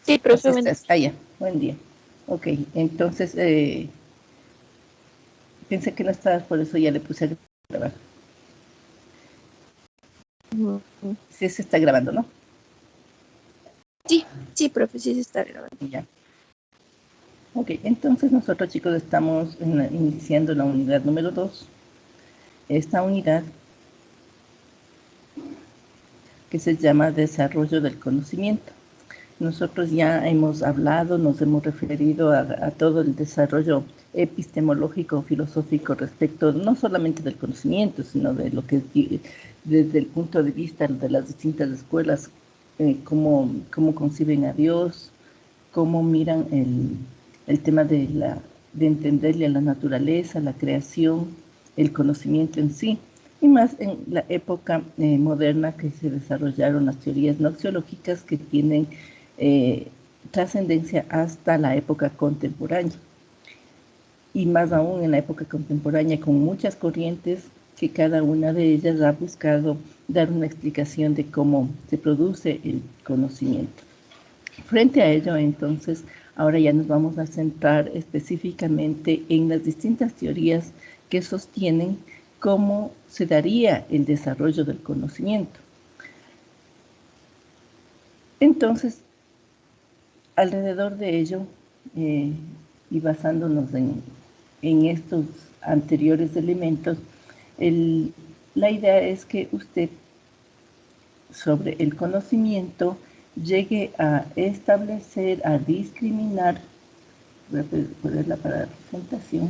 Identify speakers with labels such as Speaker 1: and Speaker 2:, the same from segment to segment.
Speaker 1: Sí,
Speaker 2: Así
Speaker 1: profe, buen día.
Speaker 2: estás. Ah, ya. Buen día. Ok, entonces pensé que no estabas, por eso ya le puse a grabar. Sí, se está grabando, ¿no?
Speaker 1: Sí, sí, profe, sí se está grabando.
Speaker 2: Ya. Ok, entonces nosotros, chicos, estamos iniciando la unidad número 2. Esta unidad que se llama Desarrollo del Conocimiento. Nosotros ya hemos hablado, nos hemos referido a todo el desarrollo epistemológico, filosófico respecto no solamente del conocimiento, sino de lo que desde el punto de vista de las distintas escuelas, cómo conciben a Dios, cómo miran el tema de entenderle a la naturaleza, la creación, el conocimiento en sí, y más en la época moderna que se desarrollaron las teorías noxiológicas que tienen trascendencia hasta la época contemporánea. Y más aún en la época contemporánea, con muchas corrientes que cada una de ellas ha buscado dar una explicación de cómo se produce el conocimiento. Frente a ello, entonces, ahora ya nos vamos a centrar específicamente en las distintas teorías que sostienen cómo se daría el desarrollo del conocimiento. Entonces, alrededor de ello, y basándonos en estos anteriores elementos, la idea es que usted, sobre el conocimiento, llegue a establecer, a discriminar, voy a ponerla para la presentación,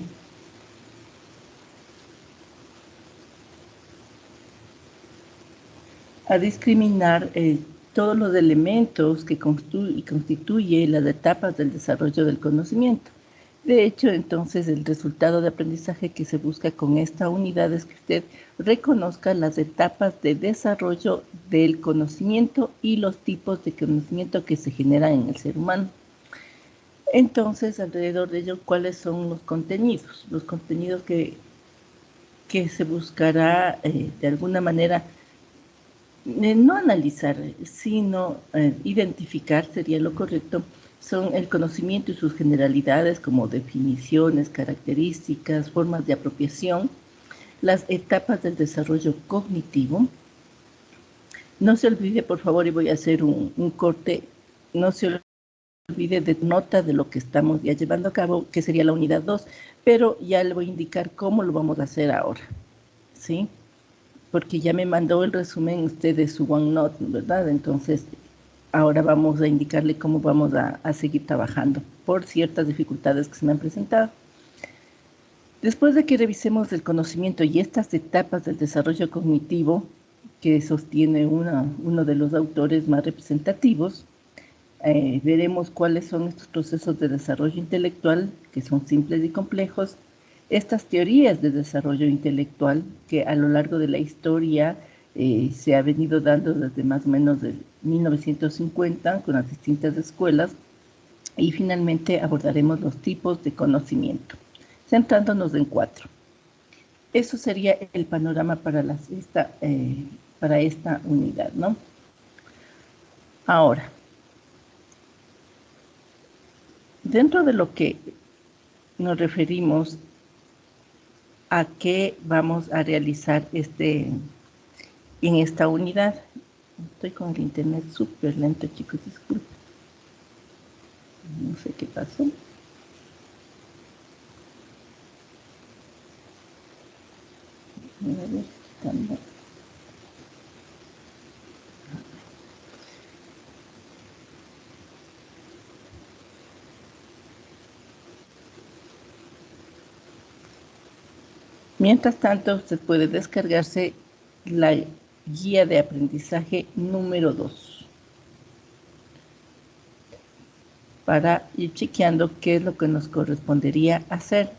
Speaker 2: a discriminar todos los elementos que constituyen las etapas del desarrollo del conocimiento. De hecho, entonces, el resultado de aprendizaje que se busca con esta unidad es que usted reconozca las etapas de desarrollo del conocimiento y los tipos de conocimiento que se generan en el ser humano. Entonces, alrededor de ello, ¿cuáles son los contenidos? Los contenidos que se buscará de alguna manera no analizar, sino identificar, sería lo correcto, son el conocimiento y sus generalidades como definiciones, características, formas de apropiación, las etapas del desarrollo cognitivo. No se olvide, por favor, y voy a hacer un corte, no se olvide de nota de lo que estamos ya llevando a cabo, que sería la unidad 2, pero ya le voy a indicar cómo lo vamos a hacer ahora, ¿sí? Porque ya me mandó el resumen usted de su OneNote, ¿verdad? Entonces, ahora vamos a indicarle cómo vamos a seguir trabajando por ciertas dificultades que se me han presentado. Después de que revisemos el conocimiento y estas etapas del desarrollo cognitivo que sostiene uno de los autores más representativos, veremos cuáles son estos procesos de desarrollo intelectual, que son simples y complejos, estas teorías de desarrollo intelectual que a lo largo de la historia se ha venido dando desde más o menos de 1950 con las distintas escuelas, y finalmente abordaremos los tipos de conocimiento, centrándonos en 4. Eso sería el panorama para esta unidad, ¿no? Ahora, dentro de lo que nos referimos a qué vamos a realizar en esta unidad. Estoy con el internet súper lento, chicos, disculpen. No sé qué pasó. A ver, quitando. Mientras tanto, usted puede descargarse la guía de aprendizaje número 2 para ir chequeando qué es lo que nos correspondería hacer.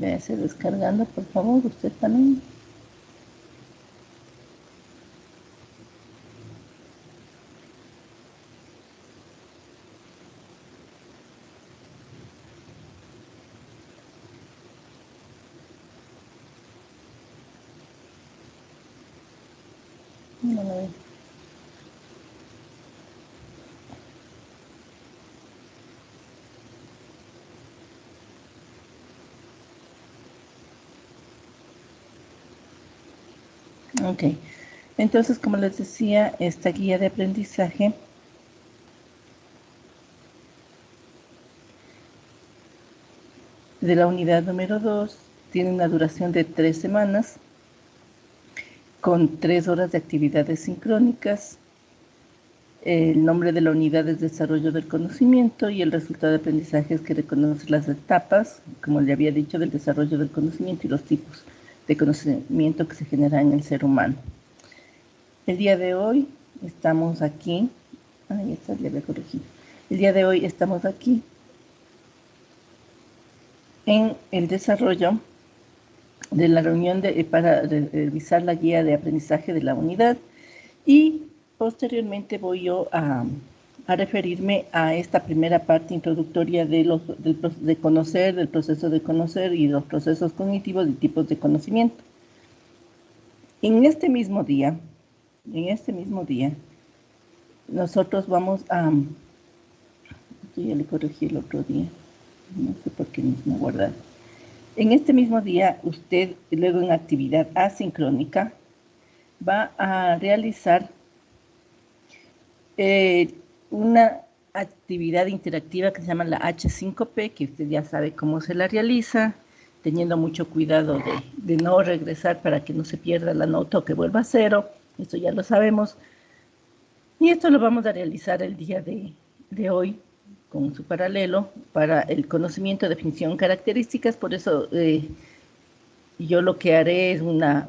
Speaker 2: Véase descargando, por favor, usted también. No lo veo. Ok, entonces como les decía, esta guía de aprendizaje de la unidad número 2 tiene una duración de 3 semanas con 3 horas de actividades sincrónicas. El nombre de la unidad es Desarrollo del Conocimiento y el resultado de aprendizaje es que reconoce las etapas, como le había dicho, del desarrollo del conocimiento y los tipos de conocimiento que se genera en el ser humano. El día de hoy estamos aquí. Ahí está, le voy a corregir. El día de hoy estamos aquí en el desarrollo de la reunión para revisar la guía de aprendizaje de la unidad y posteriormente voy yo a referirme a esta primera parte introductoria de conocer, del proceso de conocer y los procesos cognitivos y tipos de conocimiento. En este mismo día, nosotros vamos a... Esto ya le corregí el otro día, no sé por qué mismo guardar. En este mismo día, usted, luego en actividad asincrónica, va a realizar una actividad interactiva que se llama la H5P, que usted ya sabe cómo se la realiza, teniendo mucho cuidado de no regresar para que no se pierda la nota o que vuelva a cero. Esto ya lo sabemos. Y esto lo vamos a realizar el día de hoy con su paralelo para el conocimiento, definición, características. Por eso yo lo que haré es una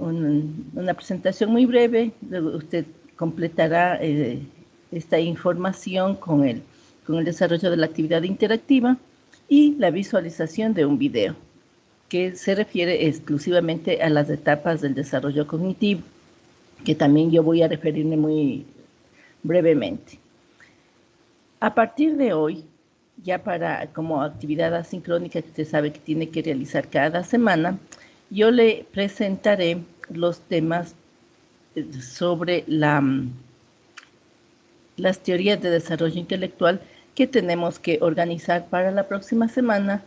Speaker 2: presentación muy breve. Luego usted completará esta información con el desarrollo de la actividad interactiva y la visualización de un video que se refiere exclusivamente a las etapas del desarrollo cognitivo, que también yo voy a referirme muy brevemente. A partir de hoy, ya como actividad asincrónica que usted sabe que tiene que realizar cada semana, yo le presentaré los temas sobre las teorías de desarrollo intelectual que tenemos que organizar para la próxima semana.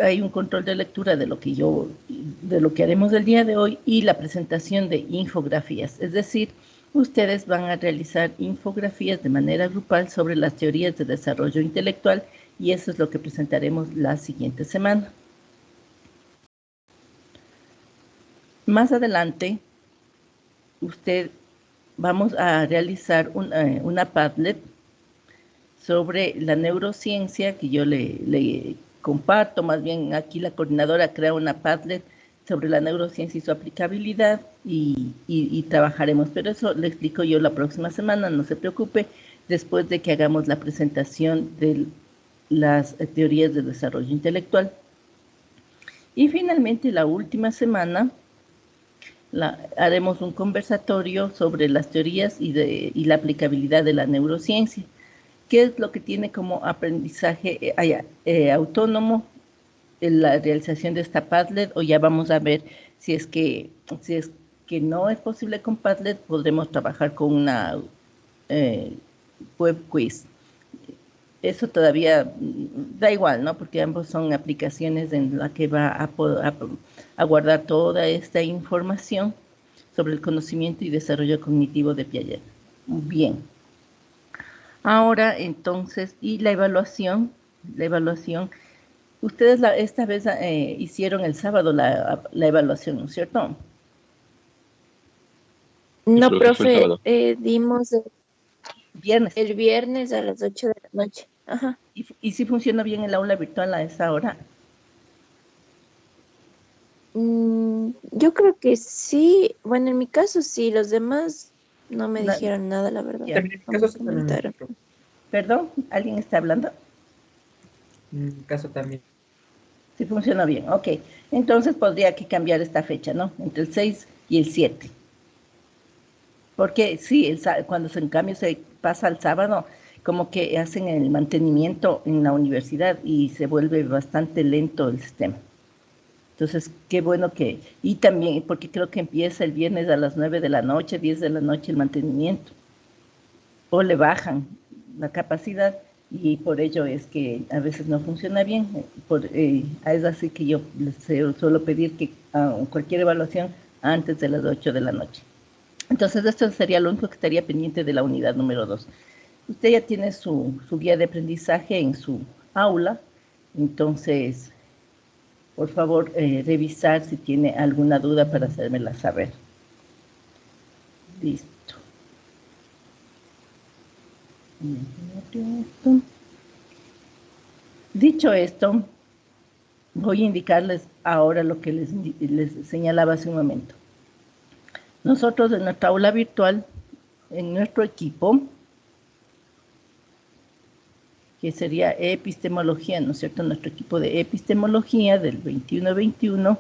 Speaker 2: Hay un control de lectura de lo que haremos el día de hoy y la presentación de infografías, es decir, ustedes van a realizar infografías de manera grupal sobre las teorías de desarrollo intelectual y eso es lo que presentaremos la siguiente semana. Más adelante, vamos a realizar una Padlet sobre la neurociencia que yo le comparto. Más bien aquí la coordinadora crea una Padlet sobre la neurociencia y su aplicabilidad y trabajaremos, pero eso le explico yo la próxima semana, no se preocupe, después de que hagamos la presentación de las teorías de desarrollo intelectual. Y finalmente la última semana haremos un conversatorio sobre las teorías y la aplicabilidad de la neurociencia. ¿Qué es lo que tiene como aprendizaje autónomo la realización de esta Padlet? O ya vamos a ver si es que no es posible con Padlet, podremos trabajar con una web quiz. Eso todavía da igual, ¿no? Porque ambos son aplicaciones en las que va a guardar toda esta información sobre el conocimiento y desarrollo cognitivo de Piaget. Bien. Ahora, entonces, y la evaluación, ustedes esta vez hicieron el sábado la evaluación, ¿no es cierto?
Speaker 1: No, profe, dimos
Speaker 2: Viernes.
Speaker 1: el viernes a las 8 de la noche. Ajá.
Speaker 2: ¿Y si funciona bien el aula virtual a esa hora?
Speaker 1: Yo creo que sí. Bueno, en mi caso sí, los demás no me dijeron nada, la verdad.
Speaker 3: También en mi caso sí,
Speaker 1: comentaron.
Speaker 2: ¿Perdón? ¿Alguien está hablando?
Speaker 3: En mi caso también.
Speaker 2: Sí funciona bien, ok. Entonces podría que cambiar esta fecha, ¿no? Entre el 6 y el 7. Porque sí, cuando en cambio se pasa al sábado, como que hacen el mantenimiento en la universidad y se vuelve bastante lento el sistema. Entonces, qué bueno que... Y también, porque creo que empieza el viernes a las 9 de la noche, 10 de la noche el mantenimiento. O le bajan la capacidad y por ello es que a veces no funciona bien. Es así que yo les suelo pedir que cualquier evaluación antes de las 8 de la noche. Entonces, esto sería lo único que estaría pendiente de la unidad número 2. Usted ya tiene su guía de aprendizaje en su aula, entonces, por favor, revisar si tiene alguna duda para hacérmela saber. Listo. Dicho esto, voy a indicarles ahora lo que les señalaba hace un momento. Nosotros en nuestra aula virtual, en nuestro equipo, que sería epistemología, ¿no es cierto? Nuestro equipo de epistemología del 21-21.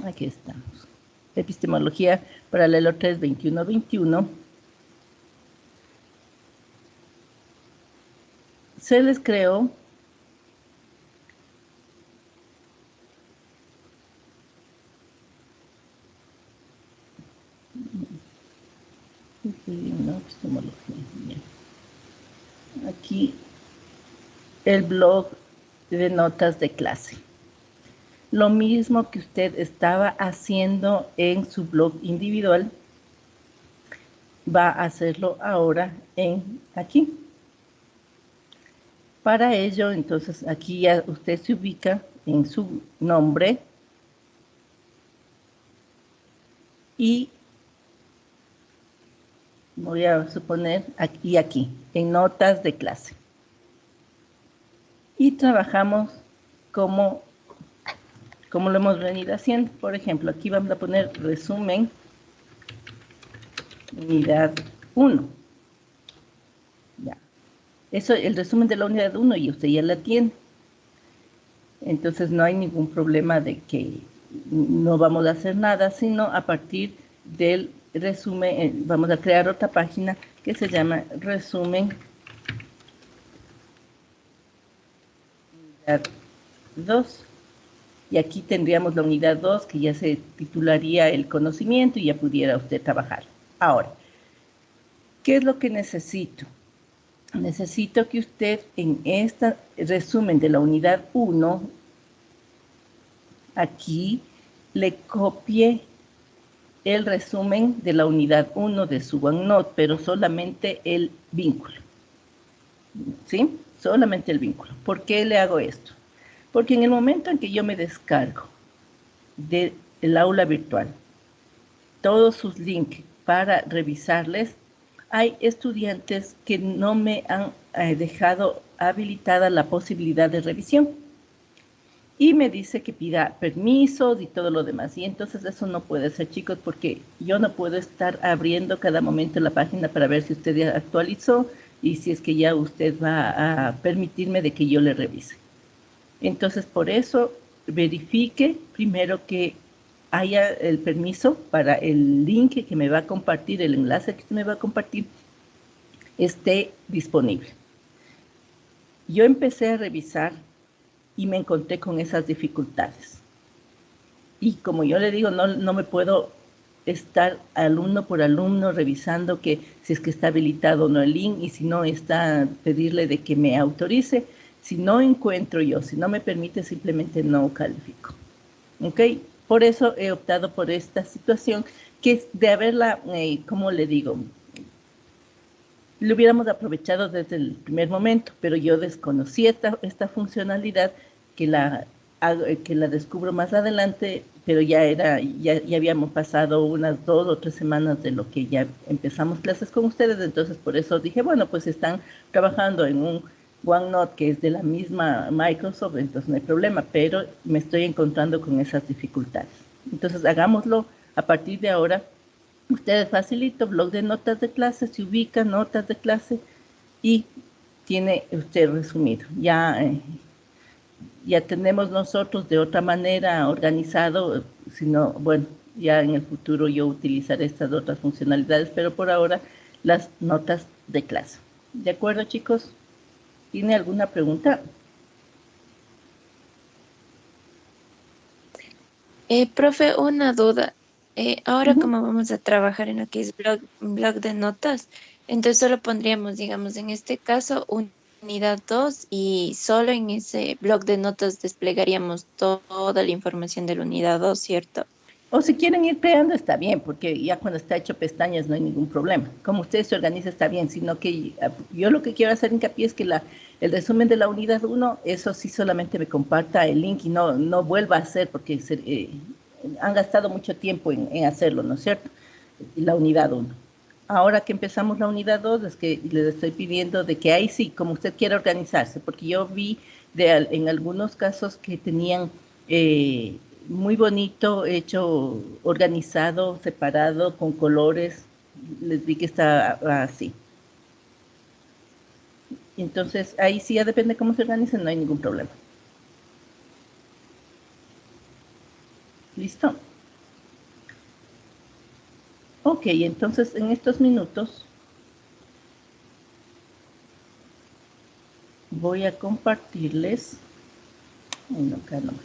Speaker 2: Aquí estamos. Epistemología paralelo 3, 21-21. Se les creó aquí el blog de notas de clase. Lo mismo que usted estaba haciendo en su blog individual, va a hacerlo ahora aquí. Para ello, entonces, aquí ya usted se ubica en su nombre y voy a suponer aquí, en notas de clase. Y trabajamos como lo hemos venido haciendo. Por ejemplo, aquí vamos a poner resumen, unidad 1. Ya. Eso, el resumen de la unidad 1 y usted ya la tiene. Entonces no hay ningún problema de que no vamos a hacer nada, sino a partir del resumen, vamos a crear otra página que se llama resumen unidad 2. Y aquí tendríamos la unidad 2 que ya se titularía el conocimiento y ya pudiera usted trabajar. Ahora, ¿qué es lo que necesito? Necesito que usted en este resumen de la unidad 1, aquí le copie el resumen de la unidad 1 de su OneNote, pero solamente el vínculo. ¿Sí? Solamente el vínculo. ¿Por qué le hago esto? Porque en el momento en que yo me descargo del aula virtual todos sus links para revisarles, hay estudiantes que no me han dejado habilitada la posibilidad de revisión. Y me dice que pida permisos y todo lo demás. Y entonces eso no puede ser, chicos, porque yo no puedo estar abriendo cada momento la página para ver si usted ya actualizó y si es que ya usted va a permitirme de que yo le revise. Entonces, por eso, verifique primero que haya el permiso para el link que me va a compartir, el enlace que usted me va a compartir, esté disponible. Yo empecé a revisar y me encontré con esas dificultades. Y como yo le digo, no me puedo estar alumno por alumno revisando que si es que está habilitado o no el link y si no está, pedirle de que me autorice. Si no encuentro yo, si no me permite, simplemente no califico. ¿Ok? Por eso he optado por esta situación, que es de haberla, ¿cómo le digo? Lo hubiéramos aprovechado desde el primer momento, pero yo desconocí esta funcionalidad que la descubro más adelante, pero ya habíamos pasado unas 2 o 3 semanas de lo que ya empezamos clases con ustedes, entonces por eso dije, bueno, pues están trabajando en un OneNote que es de la misma Microsoft, entonces no hay problema, pero me estoy encontrando con esas dificultades. Entonces hagámoslo a partir de ahora. Ustedes facilito, blog de notas de clase, se ubican notas de clase y tiene usted resumido. Ya tenemos nosotros de otra manera organizado, sino, bueno, ya en el futuro yo utilizaré estas otras funcionalidades, pero por ahora las notas de clase. ¿De acuerdo, chicos? ¿Tiene alguna pregunta?
Speaker 1: Profe, una duda. Ahora
Speaker 2: Uh-huh.
Speaker 1: como vamos a trabajar en lo que es blog de notas, entonces solo pondríamos, digamos, en este caso, unidad 2 y solo en ese blog de notas desplegaríamos toda la información de la unidad 2, ¿cierto?
Speaker 2: O si quieren ir creando, está bien, porque ya cuando está hecho pestañas no hay ningún problema. Como ustedes se organiza, está bien, sino que yo lo que quiero hacer hincapié es que el resumen de la unidad 1, eso sí solamente me comparta el link y no vuelva a hacer, porque han gastado mucho tiempo en hacerlo, ¿no es cierto? La unidad 1. Ahora que empezamos la unidad 2, es que les estoy pidiendo de que ahí sí, como usted quiera organizarse, porque yo vi en algunos casos que tenían muy bonito, hecho, organizado, separado, con colores. Les vi que está así. Entonces, ahí sí ya depende cómo se organicen, no hay ningún problema. ¿Listo? Ok, entonces en estos minutos voy a compartirles, bueno, acá nomás,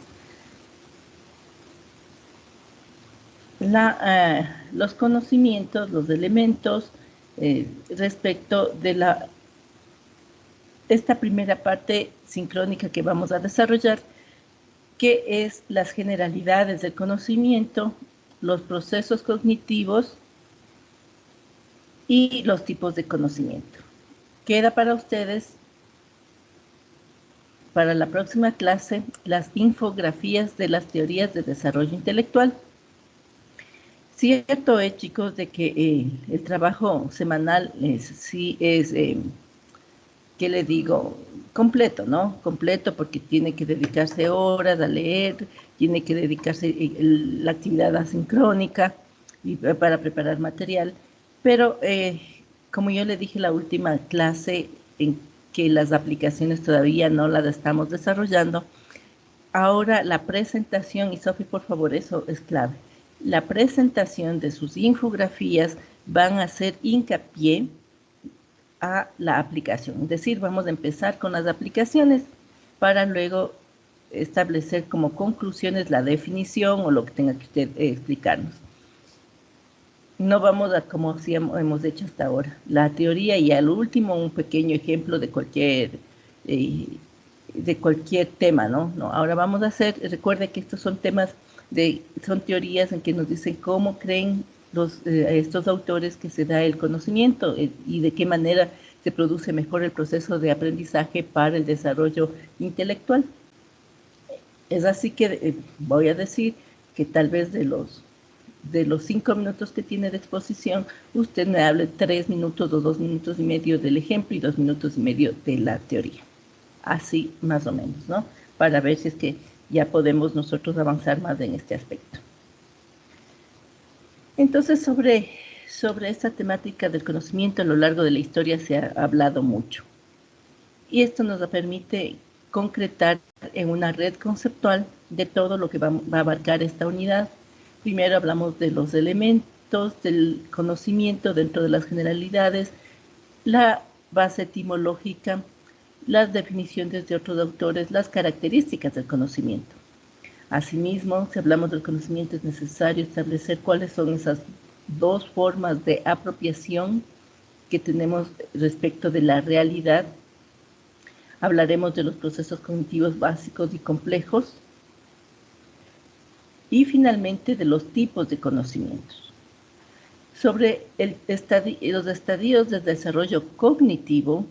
Speaker 2: los conocimientos, los elementos respecto de esta primera parte sincrónica que vamos a desarrollar, que es las generalidades del conocimiento, los procesos cognitivos y los tipos de conocimiento. Queda para ustedes, para la próxima clase, las infografías de las teorías de desarrollo intelectual. Cierto es, chicos, de que el trabajo semanal sí es, ¿qué le digo? Completo, ¿no? Completo porque tiene que dedicarse horas a leer, tiene que dedicarse la actividad asincrónica y para preparar material. Pero como yo le dije la última clase en que las aplicaciones todavía no las estamos desarrollando, ahora la presentación, y Sofi, por favor, eso es clave, la presentación de sus infografías van a hacer hincapié a la aplicación. Es decir, vamos a empezar con las aplicaciones para luego establecer como conclusiones la definición o lo que tenga que usted explicarnos. No vamos a como si hemos hecho hasta ahora. La teoría y al último un pequeño ejemplo de cualquier tema, ¿no? Ahora vamos a hacer, recuerde que estos son temas, son teorías en que nos dicen cómo creen estos autores que se da el conocimiento y de qué manera se produce mejor el proceso de aprendizaje para el desarrollo intelectual. Es así que voy a decir que tal vez de los 5 minutos que tiene de exposición, usted me hable 3 minutos o 2 minutos y medio del ejemplo y 2 minutos y medio de la teoría. Así más o menos, ¿no? Para ver si es que ya podemos nosotros avanzar más en este aspecto. Entonces, sobre esta temática del conocimiento a lo largo de la historia se ha hablado mucho. Y esto nos permite concretar en una red conceptual de todo lo que va a abarcar esta unidad. Primero hablamos de los elementos del conocimiento dentro de las generalidades, la base etimológica, las definiciones de otros autores, las características del conocimiento. Asimismo, si hablamos del conocimiento, es necesario establecer cuáles son esas dos formas de apropiación que tenemos respecto de la realidad. Hablaremos de los procesos cognitivos básicos y complejos y finalmente de los tipos de conocimientos. Sobre los estadios de desarrollo cognitivo,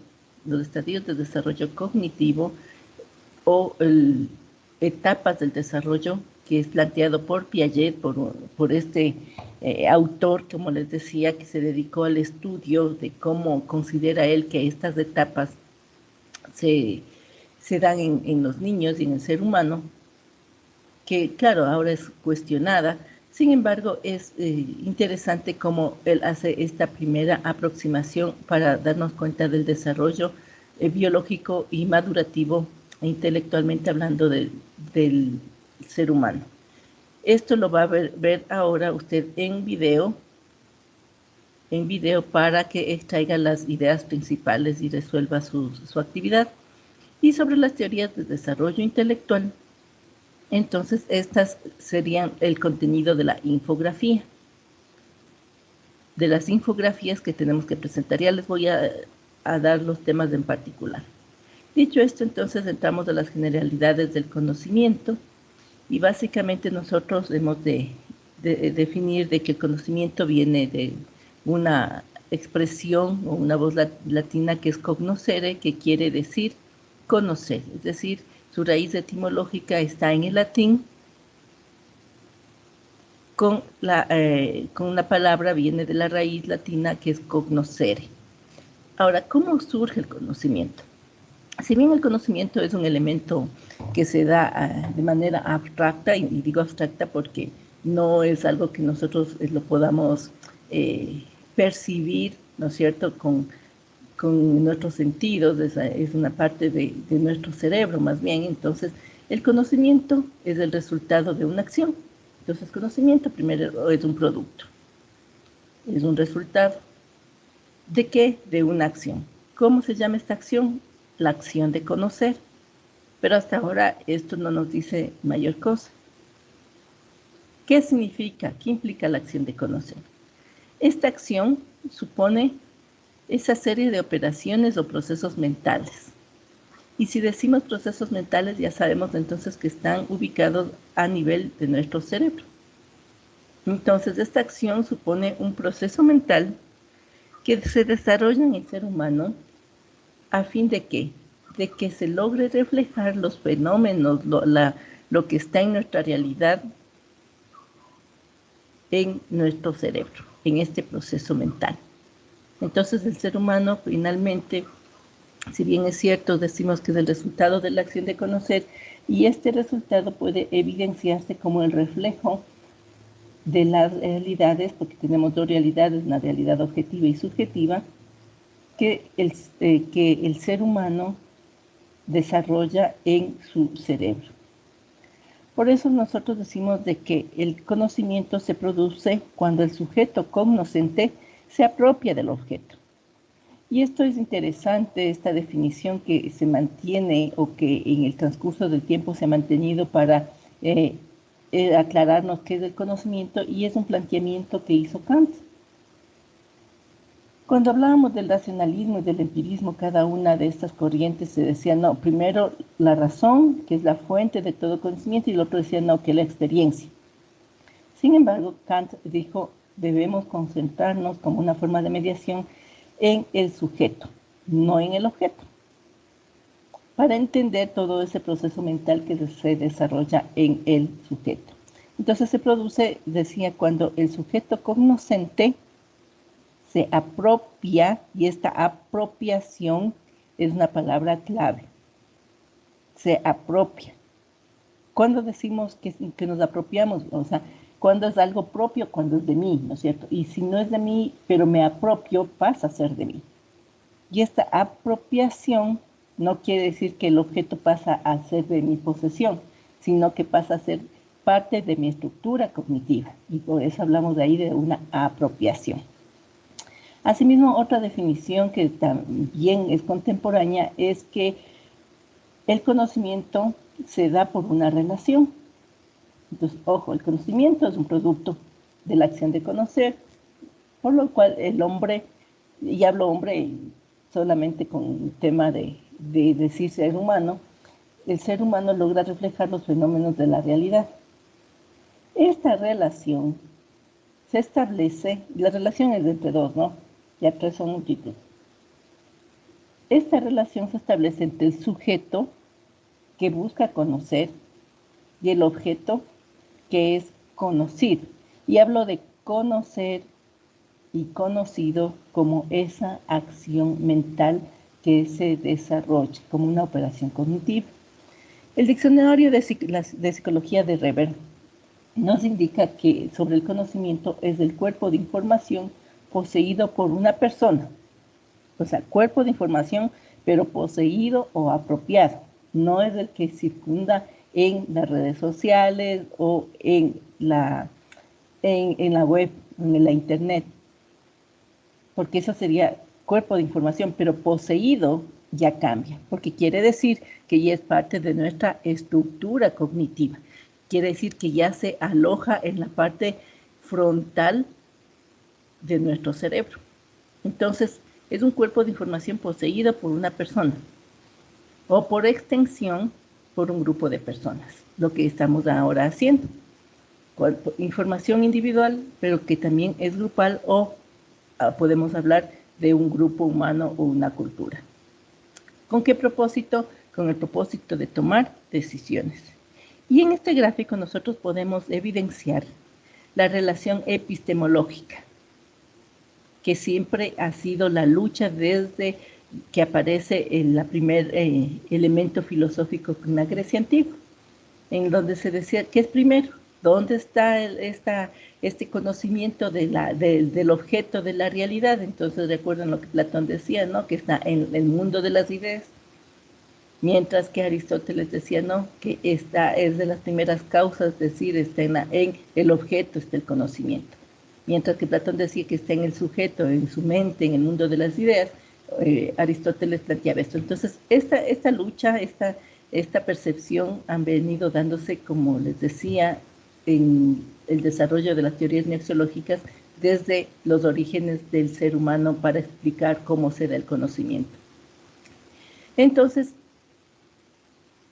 Speaker 2: o etapas del desarrollo que es planteado por Piaget, por este autor, como les decía, que se dedicó al estudio de cómo considera él que estas etapas se dan en los niños y en el ser humano, que claro, ahora es cuestionada, Sin embargo, es interesante cómo él hace esta primera aproximación para darnos cuenta del desarrollo biológico y madurativo e intelectualmente hablando del ser humano. Esto lo va a ver ahora usted en video para que extraiga las ideas principales y resuelva su actividad. Y sobre las teorías de desarrollo intelectual, entonces estas serían el contenido de la infografía. De las infografías que tenemos que presentar, ya les voy a dar los temas en particular. Dicho esto, entonces entramos a las generalidades del conocimiento y básicamente nosotros hemos de definir de que el conocimiento viene de una expresión o una voz latina que es cognoscere, que quiere decir conocer, es decir, su raíz etimológica está en el latín, con la palabra viene de la raíz latina que es cognoscere. Ahora, ¿cómo surge el conocimiento? Si bien el conocimiento es un elemento que se da de manera abstracta, y digo abstracta porque no es algo que nosotros lo podamos percibir, ¿no es cierto?, con nuestros sentidos, es una parte de nuestro cerebro más bien. Entonces, el conocimiento es el resultado de una acción. Entonces, conocimiento primero es un producto, es un resultado. ¿De qué? De una acción. ¿Cómo se llama esta acción? La acción de conocer. Pero hasta ahora esto no nos dice mayor cosa. ¿Qué significa? ¿Qué implica la acción de conocer? Esta acción supone esa serie de operaciones o procesos mentales. Y si decimos procesos mentales, ya sabemos entonces que están ubicados a nivel de nuestro cerebro. Entonces, esta acción supone un proceso mental que se desarrolla en el ser humano a fin de ¿qué? De que se logre reflejar los fenómenos, lo que está en nuestra realidad, en nuestro cerebro, en este proceso mental. Entonces, el ser humano finalmente, si bien es cierto, decimos que es el resultado de la acción de conocer, y este resultado puede evidenciarse como el reflejo de las realidades, porque tenemos dos realidades, una realidad objetiva y subjetiva, que el ser humano desarrolla en su cerebro. Por eso nosotros decimos de que el conocimiento se produce cuando el sujeto cognoscente se apropia del objeto. Y esto es interesante, esta definición que se mantiene o que en el transcurso del tiempo se ha mantenido para aclararnos qué es el conocimiento, y es un planteamiento que hizo Kant. Cuando hablábamos del racionalismo y del empirismo, cada una de estas corrientes se decía, no, primero la razón, que es la fuente de todo conocimiento, y el otro decía, no, que la experiencia. Sin embargo, Kant dijo, debemos concentrarnos como una forma de mediación en el sujeto, no en el objeto, para entender todo ese proceso mental que se desarrolla en el sujeto. Entonces se produce, decía, cuando el sujeto cognoscente se apropia, y esta apropiación es una palabra clave. Se apropia. ¿Cuándo decimos que nos apropiamos? O sea, cuando es algo propio, cuando es de mí, ¿no es cierto? Y si no es de mí, pero me apropio, pasa a ser de mí. Y esta apropiación no quiere decir que el objeto pasa a ser de mi posesión, sino que pasa a ser parte de mi estructura cognitiva. Y por eso hablamos de ahí de una apropiación. Asimismo, otra definición que también es contemporánea es que el conocimiento se da por una relación. Entonces, ojo, el conocimiento es un producto de la acción de conocer, por lo cual el hombre, y hablo hombre solamente con el tema de decir ser humano, el ser humano logra reflejar los fenómenos de la realidad. Esta relación se establece, la relación es entre dos, ¿no? Ya tres son multitud. Esta relación se establece entre el sujeto que busca conocer y el objeto que es conocido. Y hablo de conocer y conocido como esa acción mental que se desarrolla como una operación cognitiva. El diccionario de psicología de Reber nos indica que sobre el conocimiento es el cuerpo de información poseído por una persona. O sea, cuerpo de información, pero poseído o apropiado. No es el que circunda en las redes sociales o en la web, en la internet, porque eso sería cuerpo de información, pero poseído ya cambia, porque quiere decir que ya es parte de nuestra estructura cognitiva. Quiere decir que ya se aloja en la parte frontal de nuestro cerebro. Entonces, es un cuerpo de información poseído por una persona o por extensión por un grupo de personas, lo que estamos ahora haciendo. Información individual, pero que también es grupal o podemos hablar de un grupo humano o una cultura. ¿Con qué propósito? Con el propósito de tomar decisiones. Y en este gráfico nosotros podemos evidenciar la relación epistemológica, que siempre ha sido la lucha desde que aparece el primer elemento filosófico en la Grecia antigua, en donde se decía, ¿qué es primero? ¿Dónde está este conocimiento del objeto de la realidad? Entonces recuerdan lo que Platón decía, ¿no? Que está en el mundo de las ideas, mientras que Aristóteles decía, no, que esta es de las primeras causas, es decir, está en el objeto, está el conocimiento. Mientras que Platón decía que está en el sujeto, en su mente, en el mundo de las ideas, Aristóteles planteaba esto. Entonces, esta lucha, esta percepción han venido dándose, como les decía, en el desarrollo de las teorías neoxiológicas desde los orígenes del ser humano para explicar cómo se da el conocimiento. Entonces,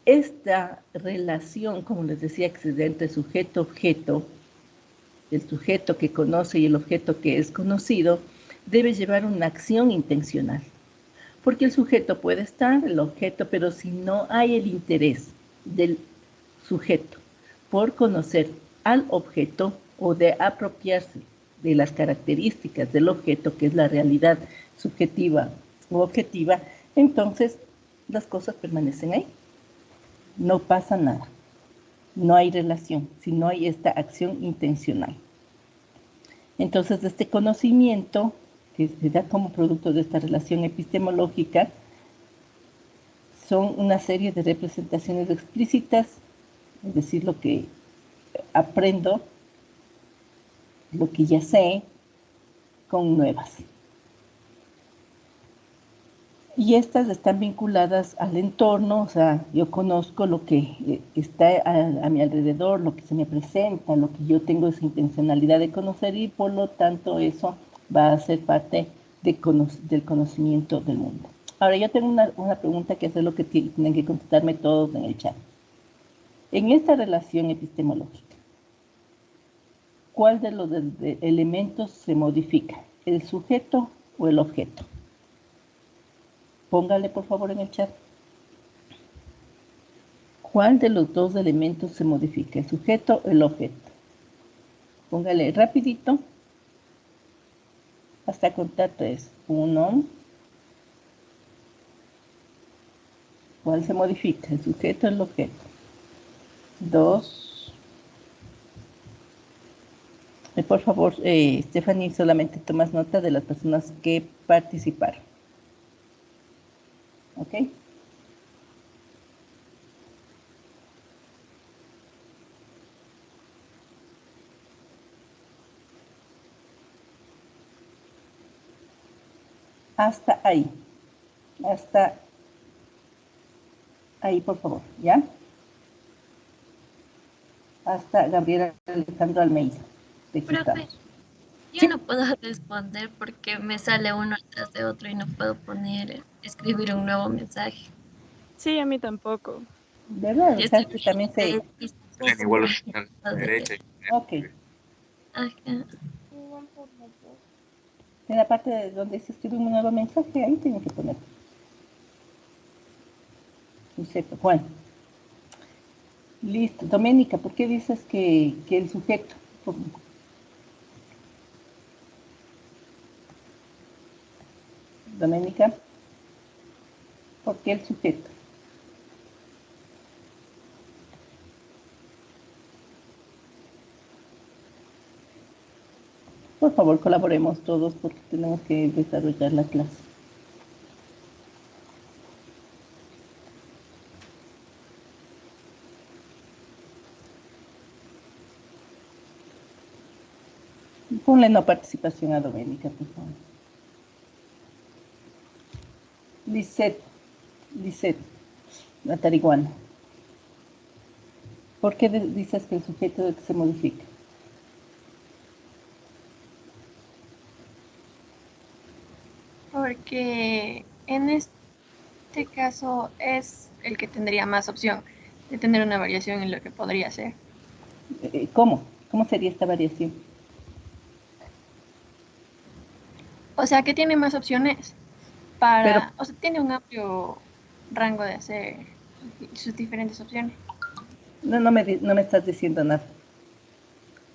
Speaker 2: esta relación, como les decía, que se da entre sujeto-objeto, el sujeto que conoce y el objeto que es conocido, debe llevar una acción intencional. Porque el sujeto puede estar, el objeto, pero si no hay el interés del sujeto por conocer al objeto o de apropiarse de las características del objeto, que es la realidad subjetiva u objetiva, entonces las cosas permanecen ahí. No pasa nada. No hay relación, si no hay esta acción intencional. Entonces, este conocimiento que se da como producto de esta relación epistemológica son una serie de representaciones explícitas, es decir, lo que aprendo, lo que ya sé, con nuevas. Y estas están vinculadas al entorno, o sea, yo conozco lo que está a mi alrededor, lo que se me presenta, lo que yo tengo esa intencionalidad de conocer y por lo tanto eso va a ser parte del conocimiento del mundo. Ahora, yo tengo una pregunta que es lo que tienen que contestarme todos en el chat. En esta relación epistemológica, ¿cuál de los elementos se modifica? ¿El sujeto o el objeto? Póngale por favor en el chat. ¿Cuál de los dos elementos se modifica? ¿El sujeto o el objeto? Póngale rapidito hasta contar 3. 1. ¿Cuál se modifica? ¿El sujeto o el objeto? 2. Por favor, Stephanie, solamente tomas nota de las personas que participaron. ¿Ok? Hasta ahí. Hasta ahí, por favor, ¿ya? Hasta Gabriela Alejandro Almeida.
Speaker 1: Profe, yo
Speaker 2: Sí,
Speaker 1: no puedo responder porque me sale uno tras de otro y no puedo escribir un nuevo mensaje.
Speaker 3: Sí, a mí tampoco.
Speaker 2: ¿verdad?
Speaker 1: Yo
Speaker 2: O sea,
Speaker 1: estoy
Speaker 2: que también se...
Speaker 4: Tienen igual a la derecha.
Speaker 2: Ok.
Speaker 1: Ajá.
Speaker 2: En la parte de donde se escribe un nuevo mensaje, ahí tienen que poner. Bueno, listo. Doménica, ¿por qué dices que el sujeto? Doménica, ¿por qué el sujeto? Por favor, colaboremos todos porque tenemos que desarrollar la clase. Ponle no participación a Doménica, por favor. Lisette, la tariguana. ¿Por qué dices que el sujeto se modifica?
Speaker 3: Porque en este caso es el que tendría más opción de tener una variación en lo que podría ser.
Speaker 2: ¿Cómo? ¿Cómo sería esta variación?
Speaker 3: O sea, que tiene más opciones para, o sea, tiene un amplio rango de hacer sus diferentes opciones.
Speaker 2: No me estás diciendo nada.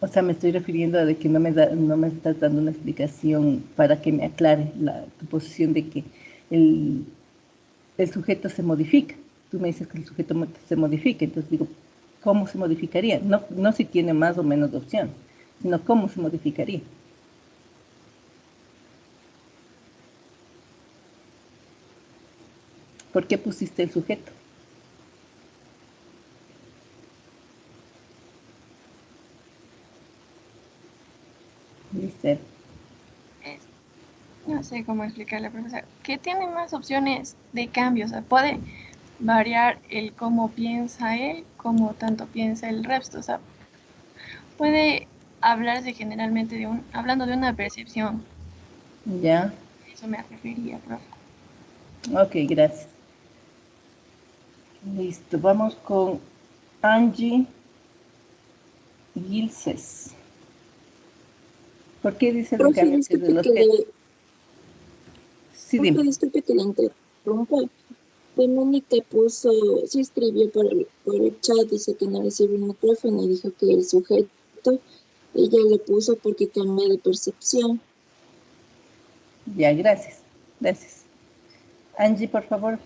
Speaker 2: O sea, me estoy refiriendo a de que no me estás dando una explicación para que me aclare tu posición de que el sujeto se modifica. Tú me dices que el sujeto se modifica, entonces digo, ¿cómo se modificaría? No si tiene más o menos opciones, sino cómo se modificaría. ¿Por qué pusiste el sujeto? Listo.
Speaker 3: No sé cómo explicarle, profesor, que tiene más opciones de cambio, o sea, puede variar el cómo piensa él, como tanto piensa el resto, o sea, puede hablarse generalmente hablando de una percepción.
Speaker 2: Ya.
Speaker 3: Eso me referiría, profe.
Speaker 2: Ok, gracias. Listo, vamos con Angie Gilces. ¿Por qué dices de
Speaker 5: Profe,
Speaker 2: cambio que es del objeto? Sí,
Speaker 5: profe,
Speaker 2: dime.
Speaker 5: disculpe que le interrumpa. Mónica se escribió por el chat, dice que no recibe el micrófono y dijo que el sujeto, ella le puso porque cambió de percepción.
Speaker 2: Ya, gracias. Gracias. Angie, por favor.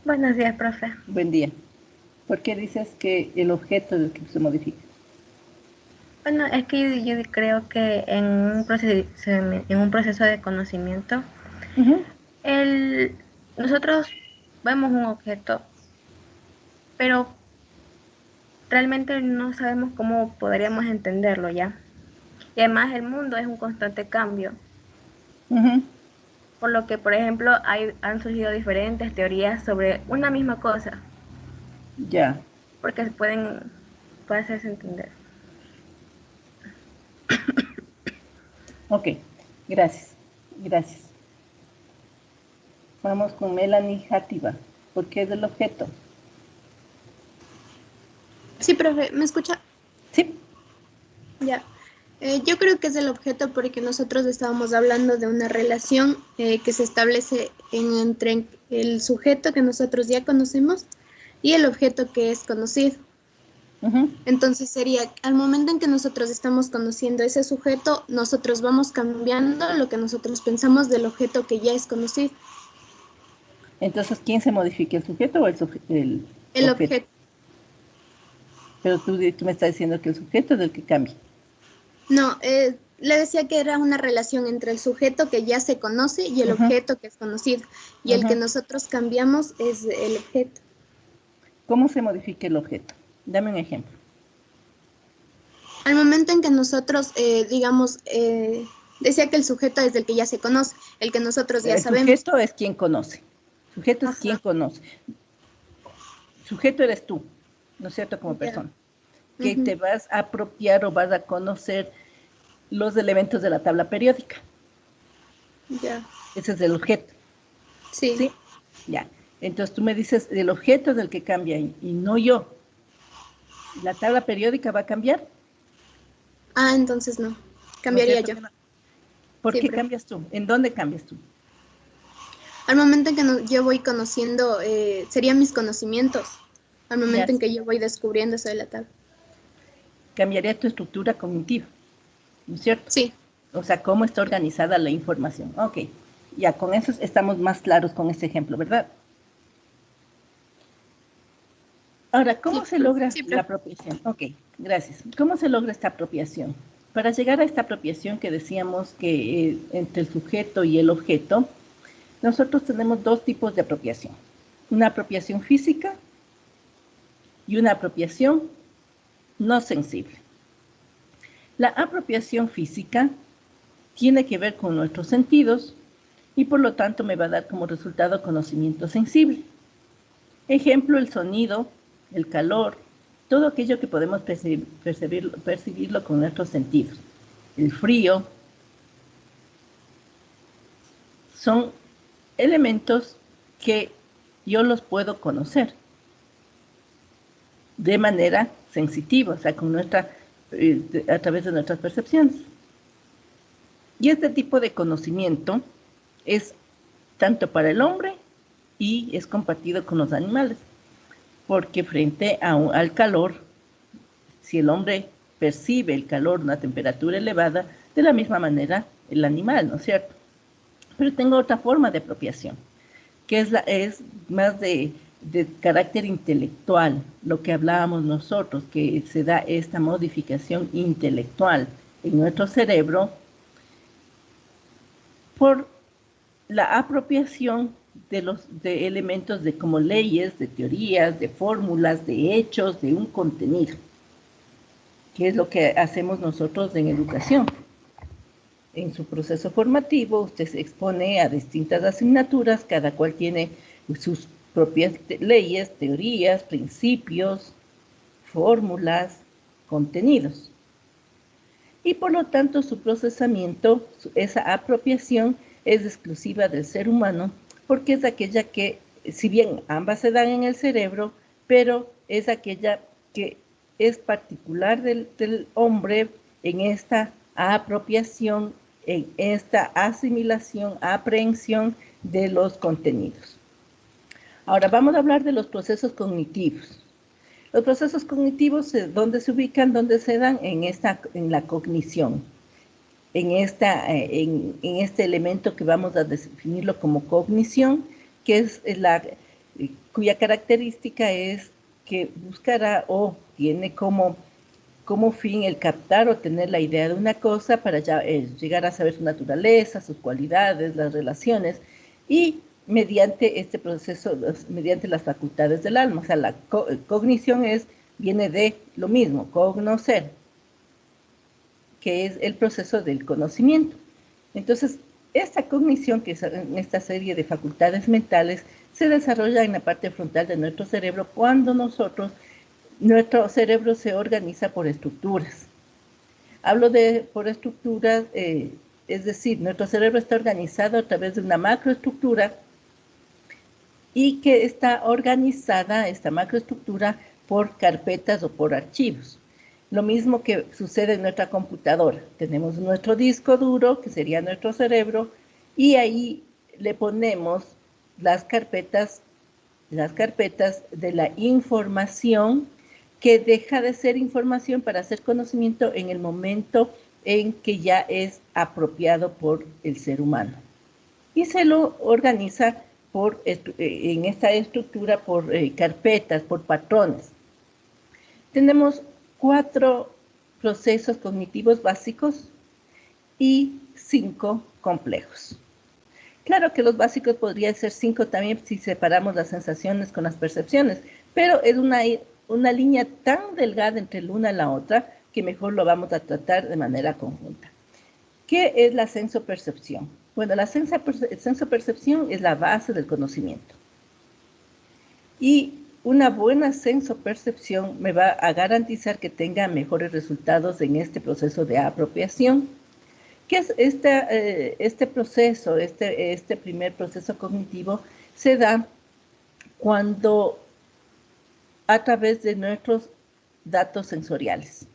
Speaker 6: Buenos días, profe.
Speaker 2: Buen día. ¿Por qué dices que el objeto es el que se modifica?
Speaker 6: Bueno, es que yo creo que en un proceso de conocimiento, nosotros vemos un objeto, pero realmente no sabemos cómo podríamos entenderlo ya. Y además el mundo es un constante cambio. Por lo que, por ejemplo, han surgido diferentes teorías sobre una misma cosa.
Speaker 2: Ya.
Speaker 6: Porque puede hacerse entender.
Speaker 2: Ok, gracias. Gracias. Vamos con Melanie Játiva. ¿Por qué es el objeto?
Speaker 7: Sí, profe, ¿me escucha?
Speaker 2: Sí.
Speaker 7: Ya. Yo creo que es el objeto porque nosotros estábamos hablando de una relación que se establece entre el sujeto que nosotros ya conocemos y el objeto que es conocido. Entonces sería, al momento en que nosotros estamos conociendo ese sujeto, nosotros vamos cambiando lo que nosotros pensamos del objeto que ya es conocido.
Speaker 2: Entonces, ¿quién se modifica, el sujeto o
Speaker 7: el objeto?
Speaker 2: Pero tú me estás diciendo que el sujeto es el que cambia.
Speaker 7: No, le decía que era una relación entre el sujeto que ya se conoce y el objeto que es conocido. Y el que nosotros cambiamos es el objeto.
Speaker 2: ¿Cómo se modifica el objeto? Dame un ejemplo.
Speaker 7: Al momento en que nosotros, decía que el sujeto es el que ya se conoce, el que nosotros ya sabemos.
Speaker 2: El sujeto es quien conoce. Sujeto es quien conoce. Sujeto eres tú, ¿no es cierto? Como persona. Que te vas a apropiar o vas a conocer los elementos de la tabla periódica.
Speaker 7: Ya.
Speaker 2: Ese es el objeto.
Speaker 7: Sí.
Speaker 2: ¿Sí? Ya. Entonces tú me dices, el objeto es el que cambia y no yo. ¿La tabla periódica va a cambiar?
Speaker 7: Ah, entonces no. Cambiaría yo.
Speaker 2: No. ¿Por qué cambias tú? ¿En dónde cambias tú?
Speaker 7: Al momento en que yo voy conociendo, serían mis conocimientos. Al momento en que yo voy descubriendo eso de la tabla.
Speaker 2: Cambiaría tu estructura cognitiva, ¿no es cierto?
Speaker 7: Sí.
Speaker 2: O sea, cómo está organizada la información. Ok, ya con eso estamos más claros con este ejemplo, ¿verdad? Ahora, ¿cómo se logra la apropiación? Ok, gracias. ¿Cómo se logra esta apropiación? Para llegar a esta apropiación que decíamos que entre el sujeto y el objeto, nosotros tenemos dos tipos de apropiación. Una apropiación física y una apropiación no sensible. La apropiación física tiene que ver con nuestros sentidos y por lo tanto me va a dar como resultado conocimiento sensible. Ejemplo, el sonido, el calor, todo aquello que podemos percibirlo con nuestros sentidos. El frío son elementos que yo los puedo conocer de manera sensitiva, o sea, a través de nuestras percepciones. Y este tipo de conocimiento es tanto para el hombre y es compartido con los animales, porque frente al calor, si el hombre percibe el calor, una temperatura elevada, de la misma manera el animal, ¿no es cierto? Pero tengo otra forma de apropiación, que es más de carácter intelectual, lo que hablábamos nosotros, que se da esta modificación intelectual en nuestro cerebro por la apropiación de elementos como leyes, de teorías, de fórmulas, de hechos, de un contenido, que es lo que hacemos nosotros en educación. En su proceso formativo, usted se expone a distintas asignaturas, cada cual tiene sus propias leyes, teorías, principios, fórmulas, contenidos. Y por lo tanto, su procesamiento, esa apropiación, es exclusiva del ser humano, porque es aquella que, si bien ambas se dan en el cerebro, pero es aquella que es particular del hombre en esta apropiación, en esta asimilación, aprehensión de los contenidos. Ahora vamos a hablar de los procesos cognitivos. Los procesos cognitivos, ¿dónde se ubican? ¿Dónde se dan? En la cognición. En este elemento que vamos a definirlo como cognición, que es cuya característica es que buscará o tiene como fin el captar o tener la idea de una cosa para llegar a saber su naturaleza, sus cualidades, las relaciones, y mediante este proceso, mediante las facultades del alma. O sea, la cognición viene de lo mismo, conocer, que es el proceso del conocimiento. Entonces, esta cognición, que es en esta serie de facultades mentales, se desarrolla en la parte frontal de nuestro cerebro cuando nuestro cerebro se organiza por estructuras. Hablo por estructuras, es decir, nuestro cerebro está organizado a través de una macroestructura y que está organizada, esta macroestructura, por carpetas o por archivos. Lo mismo que sucede en nuestra computadora. Tenemos nuestro disco duro, que sería nuestro cerebro, y ahí le ponemos las carpetas de la información, que deja de ser información para ser conocimiento en el momento en que ya es apropiado por el ser humano. Y se lo organiza en esta estructura por carpetas, por patrones. Tenemos 4 procesos cognitivos básicos y 5 complejos. Claro que los básicos podrían ser 5 también si separamos las sensaciones con las percepciones, pero es una línea tan delgada entre la una y la otra que mejor lo vamos a tratar de manera conjunta. ¿Qué es la sensopercepción? Bueno, la sensopercepción es la base del conocimiento. Y una buena sensopercepción me va a garantizar que tenga mejores resultados en este proceso de apropiación. ¿Qué es este proceso, este primer proceso cognitivo? Se da cuando a través de nuestros datos sensoriales,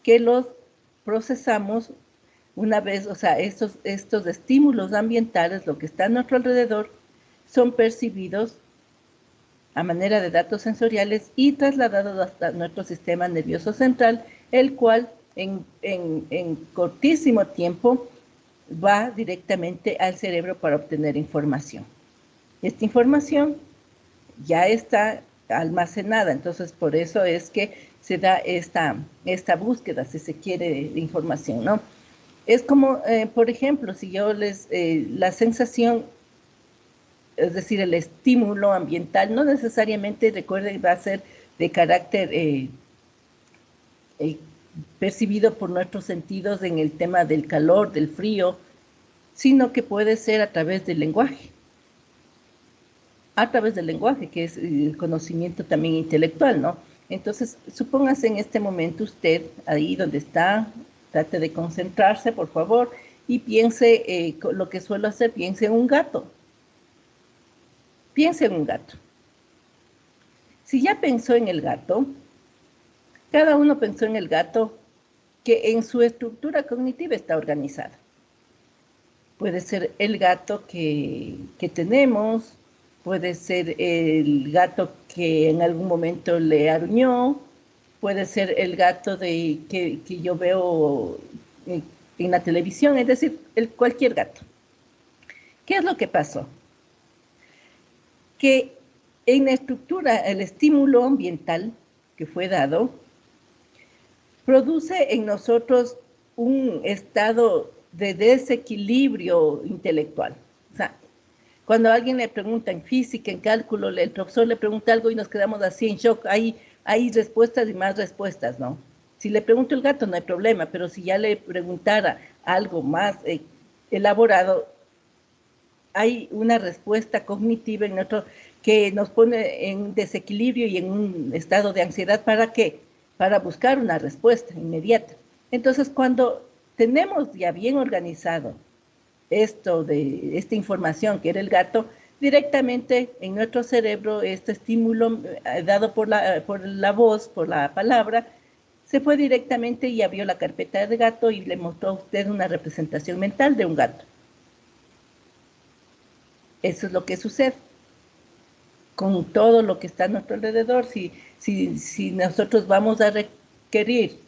Speaker 2: que los procesamos una vez, o sea, estos estímulos ambientales, lo que está a nuestro alrededor, son percibidos a manera de datos sensoriales y trasladados hasta nuestro sistema nervioso central, el cual en cortísimo tiempo va directamente al cerebro para obtener información. Esta información ya está almacenada. Entonces, por eso es que se da esta búsqueda, si se quiere, de información, ¿no? Es como, por ejemplo, si yo la sensación, es decir, el estímulo ambiental, no necesariamente, recuerden, va a ser de carácter percibido por nuestros sentidos en el tema del calor, del frío, sino que puede ser a través del lenguaje. A través del lenguaje, que es el conocimiento también intelectual, ¿no? Entonces, supóngase en este momento usted, ahí donde está, trate de concentrarse, por favor, y piense, lo que suelo hacer, piense en un gato. Piense en un gato. Si ya pensó en el gato, cada uno pensó en el gato que en su estructura cognitiva está organizada. Puede ser el gato que tenemos, puede ser el gato que en algún momento le aruñó, puede ser el gato que yo veo en la televisión, es decir, cualquier gato. ¿Qué es lo que pasó? Que en la estructura, el estímulo ambiental que fue dado, produce en nosotros un estado de desequilibrio intelectual. O sea, cuando a alguien le pregunta en física, en cálculo, el profesor le pregunta algo y nos quedamos así en shock, hay respuestas y más respuestas, ¿no? Si le pregunto el gato no hay problema, pero si ya le preguntara algo más elaborado, hay una respuesta cognitiva en nuestro que nos pone en desequilibrio y en un estado de ansiedad. ¿Para qué? Para buscar una respuesta inmediata. Entonces, cuando tenemos ya bien organizado esta información que era el gato, directamente en nuestro cerebro, este estímulo dado por la voz, por la palabra, se fue directamente y abrió la carpeta de gato y le mostró a usted una representación mental de un gato. Eso es lo que sucede con todo lo que está a nuestro alrededor. Si nosotros vamos a requerir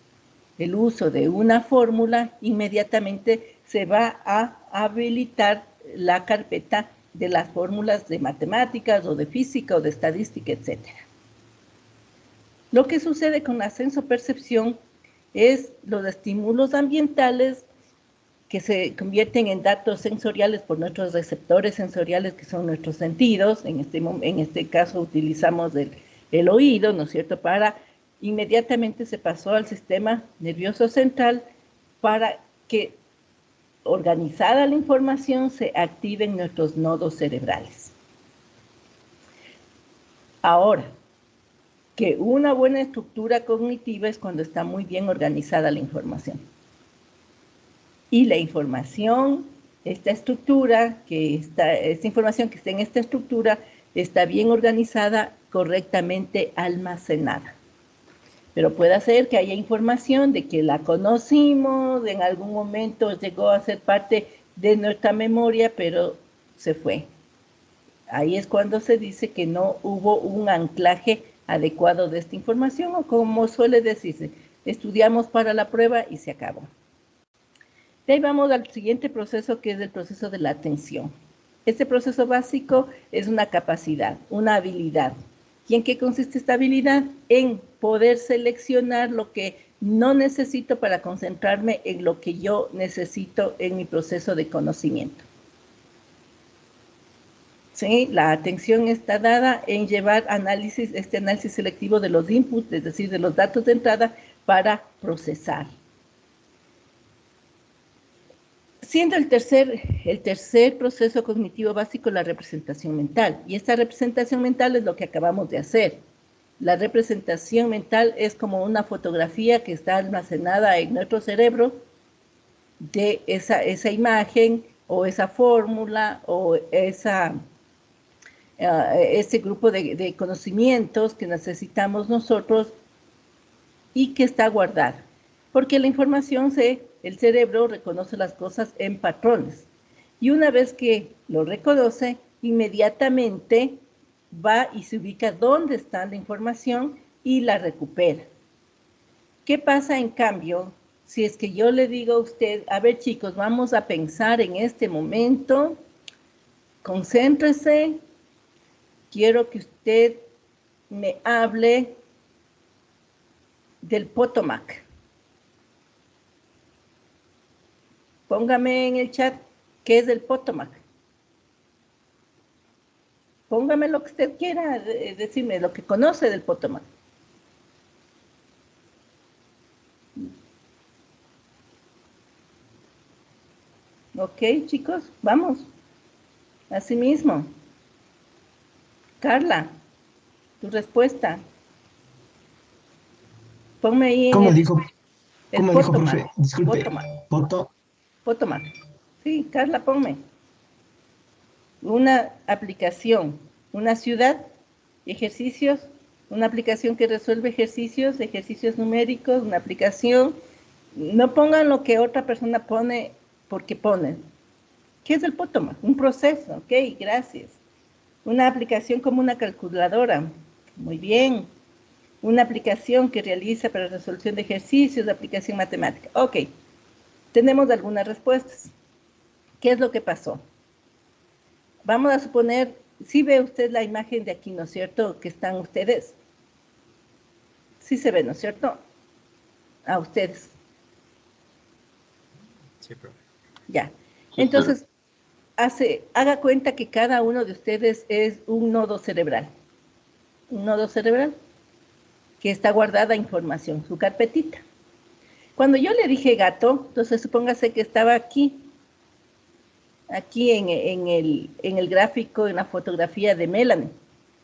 Speaker 2: el uso de una fórmula, inmediatamente se va a habilitar la carpeta de las fórmulas de matemáticas o de física o de estadística, etc. Lo que sucede con la sensopercepción es los estímulos ambientales que se convierten en datos sensoriales por nuestros receptores sensoriales, que son nuestros sentidos. En este caso utilizamos el oído, ¿no es cierto?, para inmediatamente se pasó al sistema nervioso central para que, organizada la información, se activen nuestros nodos cerebrales. Ahora, que una buena estructura cognitiva es cuando está muy bien organizada la información. Y la información, esta información que está en esta estructura, está bien organizada, correctamente almacenada. Pero puede ser que haya información de que la conocimos, en algún momento llegó a ser parte de nuestra memoria, pero se fue. Ahí es cuando se dice que no hubo un anclaje adecuado de esta información, o como suele decirse, estudiamos para la prueba y se acabó. De ahí vamos al siguiente proceso, que es el proceso de la atención. Este proceso básico es una capacidad, una habilidad. ¿Y en qué consiste esta habilidad? En poder seleccionar lo que no necesito para concentrarme en lo que yo necesito en mi proceso de conocimiento. ¿Sí? La atención está dada en llevar este análisis selectivo de los inputs, es decir, de los datos de entrada, para procesar. Siendo el tercer proceso cognitivo básico la representación mental. Y esta representación mental es lo que acabamos de hacer. La representación mental es como una fotografía que está almacenada en nuestro cerebro de esa imagen o esa fórmula o ese grupo de conocimientos que necesitamos nosotros y que está guardada. Porque la información el cerebro reconoce las cosas en patrones. Y una vez que lo reconoce, inmediatamente va y se ubica dónde está la información y la recupera. ¿Qué pasa en cambio si es que yo le digo a usted, a ver chicos, vamos a pensar en este momento, concéntrese, quiero que usted me hable del Potomac. Póngame en el chat qué es el Potomac. Póngame lo que usted quiera, decirme lo que conoce del Potomac. Ok, chicos, vamos. Así mismo. Carla, tu respuesta. Ponme ahí en
Speaker 8: ¿Cómo
Speaker 2: el
Speaker 8: dijo,
Speaker 2: Potomac.
Speaker 8: profe? Disculpe.
Speaker 2: Potomac.
Speaker 8: Poto.
Speaker 2: Potomac. Sí, Carla, ponme. Una aplicación, una ciudad, ejercicios, una aplicación que resuelve ejercicios numéricos, una aplicación. No pongan lo que otra persona pone porque ponen. ¿Qué es el Potomac? Un proceso, ok, gracias. Una aplicación como una calculadora, muy bien. Una aplicación que realiza para resolución de ejercicios, de aplicación matemática. Ok, tenemos algunas respuestas. ¿Qué es lo que pasó? Vamos a suponer, sí ve usted la imagen de aquí, ¿no es cierto? Que están ustedes. Sí se ve, ¿no es cierto? A ustedes.
Speaker 4: Sí, profe.
Speaker 2: Ya. Entonces, haga cuenta que cada uno de ustedes es un nodo cerebral. Un nodo cerebral que está guardada información, su carpetita. Cuando yo le dije gato, entonces supóngase que estaba aquí en el gráfico, en la fotografía de Melanie.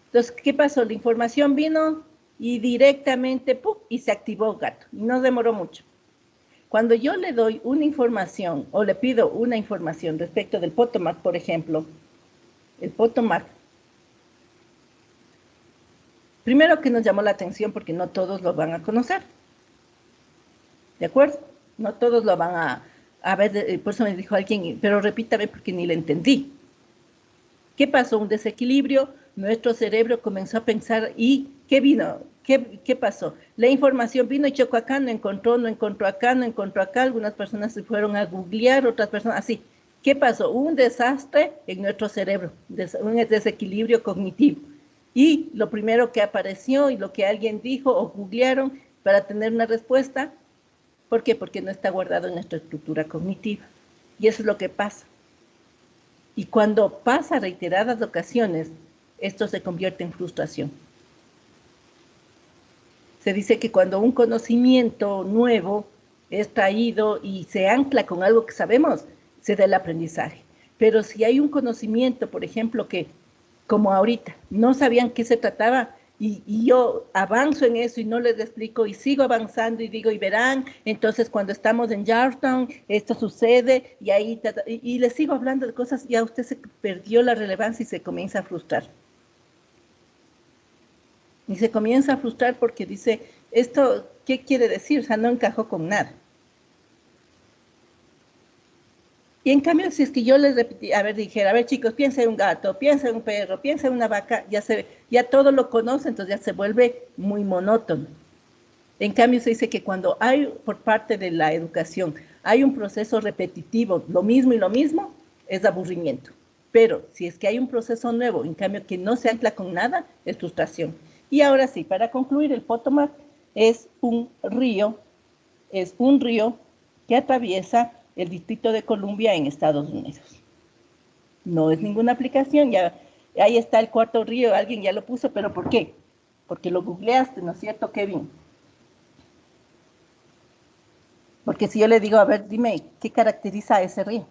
Speaker 2: Entonces, ¿qué pasó? La información vino y directamente, ¡pum!, y se activó gato. Y no demoró mucho. Cuando yo le doy una información o le pido una información respecto del Potomac, por ejemplo, el Potomac, primero que nos llamó la atención porque no todos lo van a conocer. ¿De acuerdo? No todos lo van a ver, por eso me dijo alguien, pero repítame porque ni le entendí. ¿Qué pasó? Un desequilibrio, nuestro cerebro comenzó a pensar, ¿y qué vino? ¿Qué pasó? La información vino y chocó acá, no encontró acá, algunas personas se fueron a googlear, otras personas así. ¿Qué pasó? Un desastre en nuestro cerebro, un desequilibrio cognitivo. Y lo primero que apareció y lo que alguien dijo o googlearon para tener una respuesta, ¿por qué? Porque no está guardado en nuestra estructura cognitiva. Y eso es lo que pasa. Y cuando pasa reiteradas ocasiones, esto se convierte en frustración. Se dice que cuando un conocimiento nuevo es traído y se ancla con algo que sabemos, se da el aprendizaje. Pero si hay un conocimiento, por ejemplo, que como ahorita no sabían qué se trataba, y yo avanzo en eso y no les explico y sigo avanzando y digo, y verán, entonces cuando estamos en Georgetown, esto sucede y ahí, y les sigo hablando de cosas, ya usted se perdió la relevancia y se comienza a frustrar. Y se comienza a frustrar porque dice, ¿esto qué quiere decir? O sea, no encajó con nada. Y en cambio, si es que yo les repetí, dijera, a ver chicos, piensa en un gato, piensa en un perro, piensa en una vaca, ya todo lo conoce, entonces ya se vuelve muy monótono. En cambio, se dice que cuando hay, por parte de la educación, hay un proceso repetitivo, lo mismo y lo mismo, es aburrimiento. Pero si es que hay un proceso nuevo, en cambio que no se ancla con nada, es frustración. Y ahora sí, para concluir, el Potomac es un río que atraviesa el Distrito de Columbia en Estados Unidos. No es ninguna aplicación, ya ahí está el cuarto río, alguien ya lo puso, pero ¿por qué? Porque lo googleaste, ¿no es cierto, Kevin? Porque si yo le digo, a ver, dime, ¿qué caracteriza a ese río?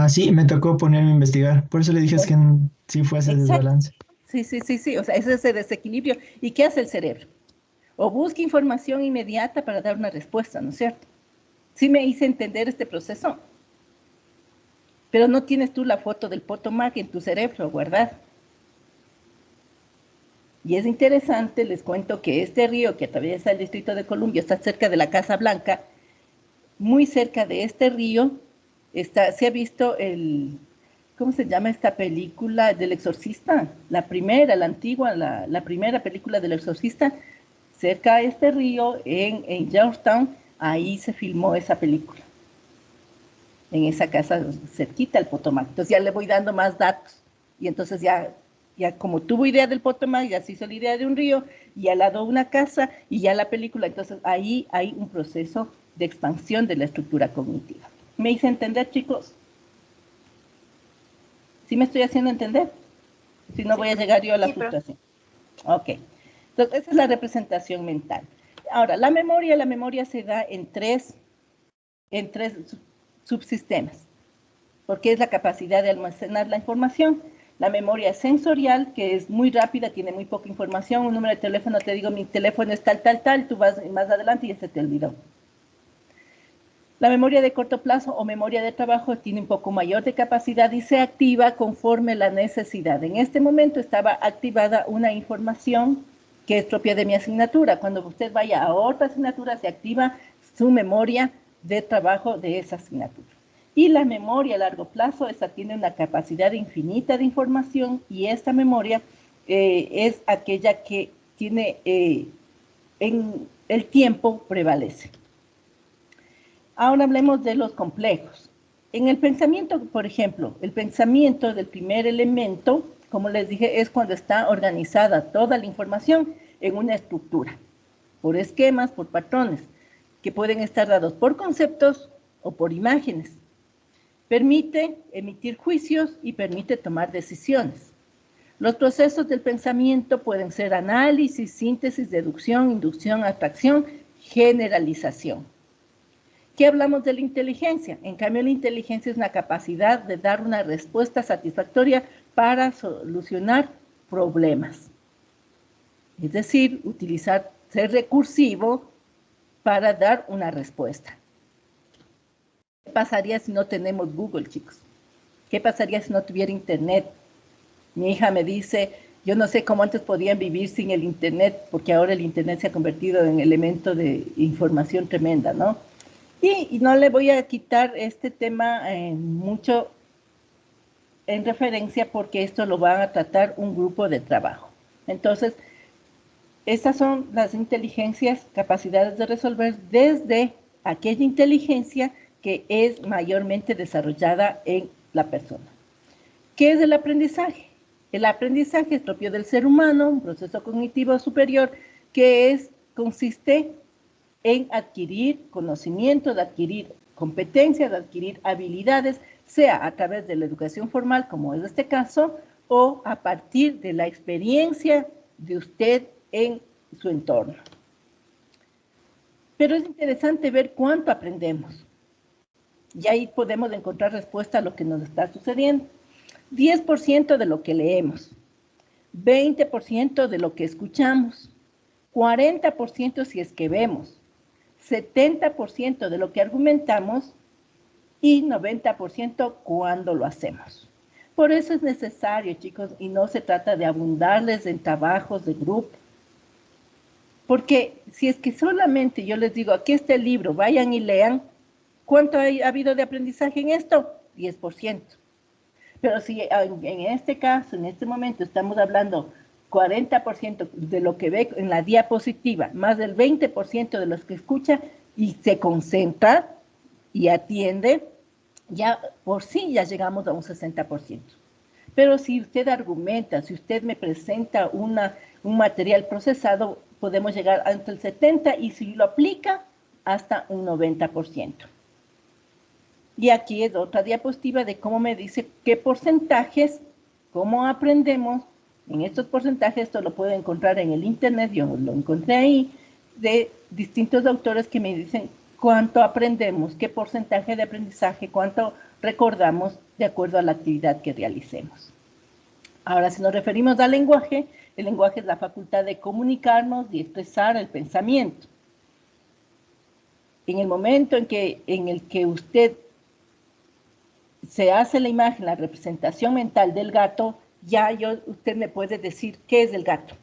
Speaker 8: Sí, me tocó ponerme a investigar. Por eso le dije que sí fue ese
Speaker 2: Exacto.
Speaker 8: desbalance.
Speaker 2: Sí, o sea, es ese desequilibrio. ¿Y qué hace el cerebro? O busca información inmediata para dar una respuesta, ¿no es cierto? Sí me hice entender este proceso. Pero no tienes tú la foto del Potomac en tu cerebro, ¿verdad? Y es interesante, les cuento que este río que atraviesa el Distrito de Columbia está cerca de la Casa Blanca. Muy cerca de este río se ha visto ¿cómo se llama esta película del Exorcista? La primera, la antigua, la primera película del Exorcista. Cerca de este río, en Georgetown, ahí se filmó esa película. En esa casa cerquita al Potomac. Entonces ya le voy dando más datos. Y entonces ya ya como tuvo idea del Potomac, ya se hizo la idea de un río, y al lado una casa, y ya la película. Entonces ahí hay un proceso de expansión de la estructura cognitiva. ¿Me hice entender, chicos? ¿Sí me estoy haciendo entender? Si no, voy a llegar yo a la frustración. Ok. Entonces, esa es la representación mental. Ahora, la memoria se da en tres subsistemas, porque es la capacidad de almacenar la información. La memoria sensorial, que es muy rápida, tiene muy poca información. Un número de teléfono, te digo, mi teléfono es tal, tú vas más adelante y ya se te olvidó. La memoria de corto plazo o memoria de trabajo tiene un poco mayor de capacidad y se activa conforme la necesidad. En este momento estaba activada una información que es propia de mi asignatura. Cuando usted vaya a otra asignatura, se activa su memoria de trabajo de esa asignatura. Y la memoria a largo plazo, esa tiene una capacidad infinita de información, y esta memoria es aquella que tiene en el tiempo prevalece. Ahora hablemos de los complejos. En el pensamiento, por ejemplo, el pensamiento del primer elemento, como les dije, es cuando está organizada toda la información en una estructura, por esquemas, por patrones, que pueden estar dados por conceptos o por imágenes. Permite emitir juicios y permite tomar decisiones. Los procesos del pensamiento pueden ser análisis, síntesis, deducción, inducción, abstracción, generalización. ¿Qué hablamos de la inteligencia? En cambio, la inteligencia es una capacidad de dar una respuesta satisfactoria para solucionar problemas. Es decir, ser recursivo para dar una respuesta. ¿Qué pasaría si no tenemos Google, chicos? ¿Qué pasaría si no tuviera Internet? Mi hija me dice, yo no sé cómo antes podían vivir sin el Internet, porque ahora el Internet se ha convertido en elemento de información tremenda, ¿no? Y no le voy a quitar este tema mucho en referencia, porque esto lo van a tratar un grupo de trabajo. Entonces, estas son las inteligencias, capacidades de resolver desde aquella inteligencia que es mayormente desarrollada en la persona. ¿Qué es el aprendizaje? El aprendizaje es propio del ser humano, un proceso cognitivo superior que consiste en adquirir conocimiento, de adquirir competencias, de adquirir habilidades, sea a través de la educación formal, como es este caso, o a partir de la experiencia de usted en su entorno. Pero es interesante ver cuánto aprendemos. Y ahí podemos encontrar respuesta a lo que nos está sucediendo. 10% de lo que leemos, 20% de lo que escuchamos, 40% si es que vemos, 70% de lo que argumentamos y 90% cuando lo hacemos. Por eso es necesario, chicos, y no se trata de abundarles en trabajos de grupo. Porque si es que solamente yo les digo, aquí está el libro, vayan y lean, ¿cuánto ha habido de aprendizaje en esto? 10%. Pero si en este caso, en este momento, estamos hablando 40% de lo que ve en la diapositiva, más del 20% de los que escucha y se concentra y atiende, ya por sí ya llegamos a un 60%. Pero si usted argumenta, si usted me presenta un material procesado, podemos llegar hasta el 70% y si lo aplica, hasta un 90%. Y aquí es otra diapositiva de cómo me dice qué porcentajes, cómo aprendemos. En estos porcentajes, esto lo puedo encontrar en el internet, yo lo encontré ahí, de distintos autores que me dicen cuánto aprendemos, qué porcentaje de aprendizaje, cuánto recordamos de acuerdo a la actividad que realicemos. Ahora, si nos referimos al lenguaje, el lenguaje es la facultad de comunicarnos y expresar el pensamiento. En el momento en el que usted se hace la imagen, la representación mental del gato, ya usted me puede decir qué es el gato